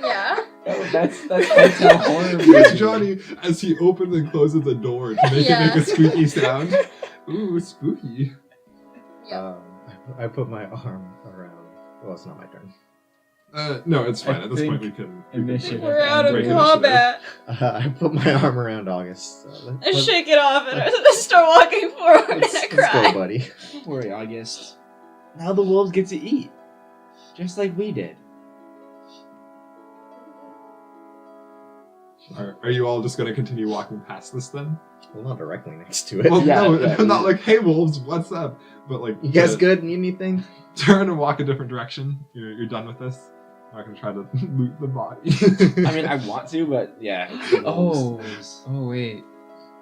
Yeah. That's hotel horror movie. Here's Johnny as he opens and closes the door to make Yeah. it make a squeaky sound. Ooh, spooky. Yeah. I put my arm around. Well, it's not my turn. No, it's fine. I At this point, think we can initiative We're out of Break ended. combat. I put my arm around August. I shake it off and I start walking forward and I Let's cry. go, buddy. Don't worry, August. Now the wolves get to eat. Just like we did. Are you all just going to continue walking past this then? Well, not directly next to it. Well, Yeah, no, yeah, not like, hey wolves, what's up? But like, You guys to good? Need anything? turn and walk a different direction. You're done with this. I'm not going to try to loot the body. I mean, I want to, but yeah. Oh wait.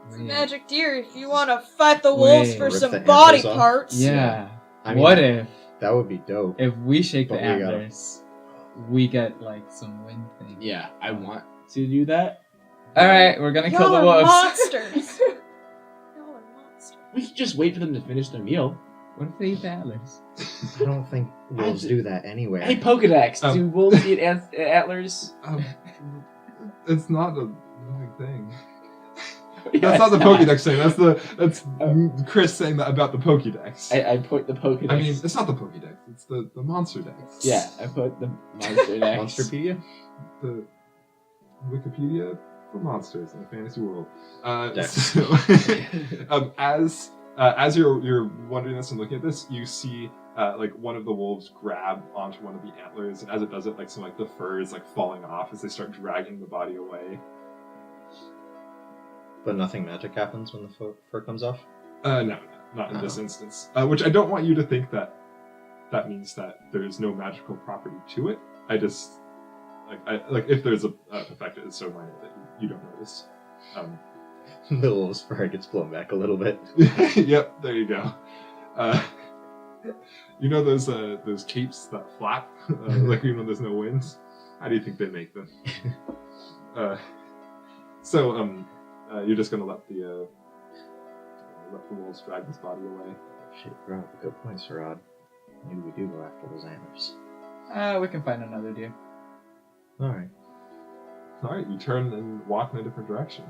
It's a Wait. magic deer if you want to fight the wolves Wait. for Rip some the body antlers off? parts. Yeah. I mean, What if That would be dope. we shake the But we gotta- antlers, we get some wind thing. Yeah, I want to do that. All right, we're gonna kill Y'all the are wolves. monsters. Y'all are monsters. We should just wait for them to finish their meal. What if they eat the antlers? I don't think wolves do that anyway. Hey, Pokedex, Um, do wolves eat antlers? It's not a living thing. That's not the Pokédex saying. That's Chris saying that about the Pokédex. I put the Pokédex. I mean, it's not the Pokédex. It's the Monster Dex. yeah, I put the Monster Dex. Monsterpedia? The Wikipedia for monsters in a fantasy world. Dex. So, as you're wondering this and looking at this, you see like one of the wolves grab onto one of the antlers, and as it does it, like some like the fur is like falling off as they start dragging the body away. But nothing magic happens when the fur comes off? No, not in this instance. Which I don't want you to think that means that there's no magical property to it. I just like if there's a effect, it's so minor that you don't notice. The wolf's fur gets blown back a little bit. Yep, there you go. You know those capes that flap, like even when there's no wind? How do you think they make them? You're just gonna let the wolves drag this body away. Shit, bro, good point, Sarad. Maybe we do go after those antlers. We can find another deer. Alright. Alright, you turn and walk in a different direction.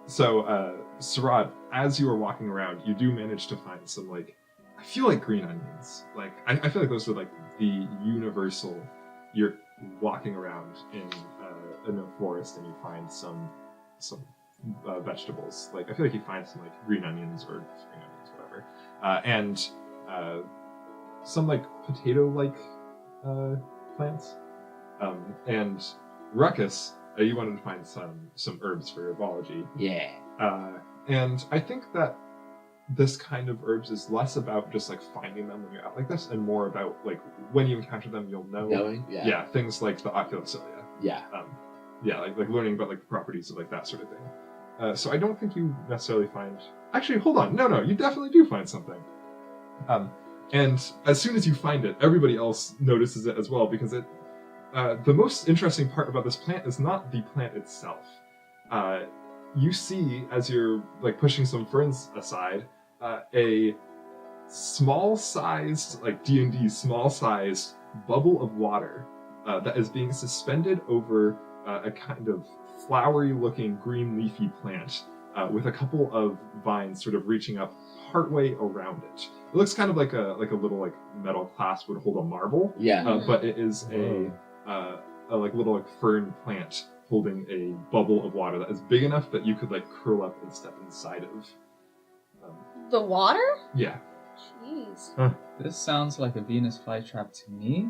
Sarad, as you are walking around, you do manage to find some, like, I feel like green onions. Like, I feel like those are, like, the universal, you're walking around in a forest and you find some vegetables. Like, I feel like you find some, like, green onions or spring onions, whatever. And some, like, potato-like plants. And Ruckus, you wanted to find some herbs for herbology. Yeah. And I think that this kind of herbs is less about just like finding them when you're out like this, and more about like when you encounter them, you'll know. Knowing? Yeah. Yeah, things like the oculocilia. Yeah. Like learning about like the properties of like that sort of thing. So I don't think you necessarily find. Actually, hold on. No, you definitely do find something. And as soon as you find it, everybody else notices it as well, because it. The most interesting part about this plant is not the plant itself. You see, as you're like pushing some ferns aside, a small-sized, like D&D small-sized bubble of water that is being suspended over a kind of flowery-looking green leafy plant with a couple of vines sort of reaching up partway around it. It looks kind of like a little like metal clasp would hold a marble. Yeah. But it is a like little like fern plant holding a bubble of water that is big enough that you could like curl up and step inside of. The water? Yeah. Jeez. This sounds like a Venus flytrap to me.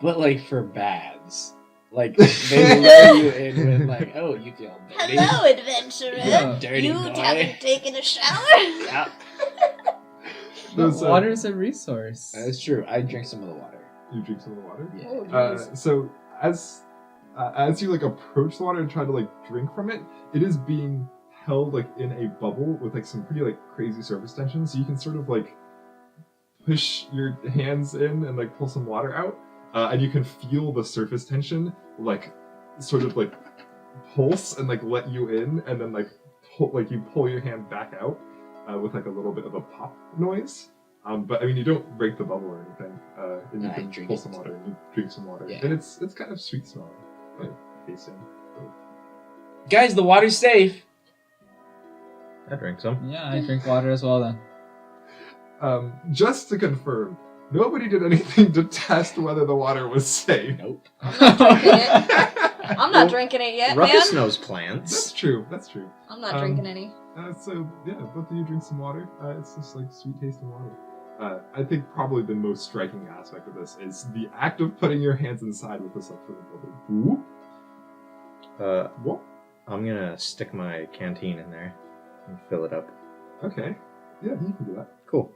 But like for bads. Like they lure you in with like, oh, you feel dirty. Hello, adventurer. Yeah. Dirty You boy. haven't taken a shower? Yeah. Those, Water is a resource. That's true. I drink some of the water. You drink some of the water. Yeah. Oh, jeez. So as you like approach the water and try to like drink from it, it is being held like in a bubble with like some pretty like crazy surface tension. So you can sort of like push your hands in and like pull some water out, and you can feel the surface tension like sort of like pulse and like let you in, and then like you pull your hand back out with like a little bit of a pop noise. But I mean, you don't break the bubble or anything, and you I can drink pull it. some water and you drink some water, Yeah. and it's kind of sweet smelling, like tasting. Guys, the water's safe. I drink some. Yeah, I drink water as well then. Just to confirm, nobody did anything to test whether the water was safe. Nope. I'm not drinking it yet, Ruckus man. knows That's plants. true. I'm not drinking any. So yeah, both of you drink some water. It's just like sweet tasting water. I think probably the most striking aspect of this is the act of putting your hands inside with this like sort of bubble. Ooh. What? I'm gonna stick my canteen in there and fill it up. Okay. Yeah, you can do that. Cool.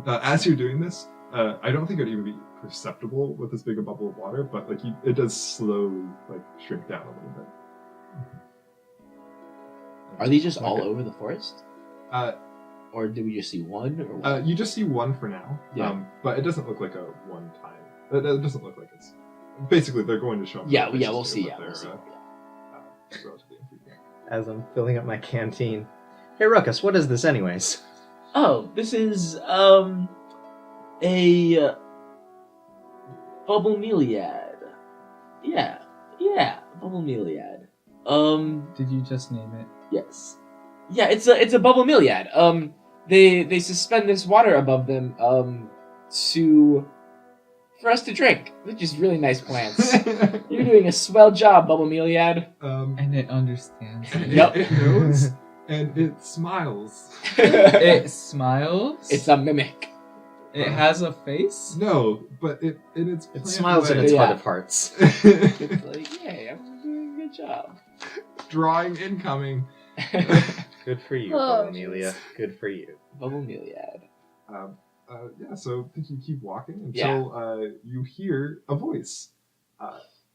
As you're doing this, I don't think it'd even be perceptible with this big a bubble of water, but like it does slowly like shrink down a little bit. Are these just all Okay. over the forest? Uh, Or do we just see one? Or what? You just see one for now. Yeah. But it doesn't look like a one time. It doesn't look like it's. Basically, they're going to show up. Yeah, in the we'll pictures see. too, Yeah, but we'll see. they're, relatively infrequent. As I'm filling up my canteen. Hey Ruckus, what is this anyways? Oh, this is a bubble meliad. Yeah, bubble meliad. Did you just name it? Yes. Yeah, it's a bubble myliad. They suspend this water above them for us to drink. They're just really nice plants. You're doing a swell job, bubble myliad. And it understands. Yep. It knows, and it smiles. It smiles. It's a mimic. It has a face. No, but in its It plant smiles in way- its Yeah. heart of hearts. It's like, hey, I'm doing a good job. drawing incoming. Good for you, Oh, Amelia. Good for you. Bubble myliad. Yeah, so you keep walking until you hear a voice.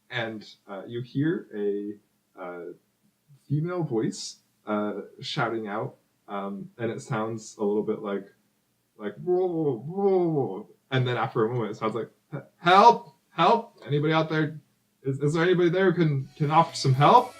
And you hear a female voice shouting out, and it sounds a little bit like whoa, whoa. And then after a moment it sounds like help, anybody out there? Is there anybody there who can offer some help?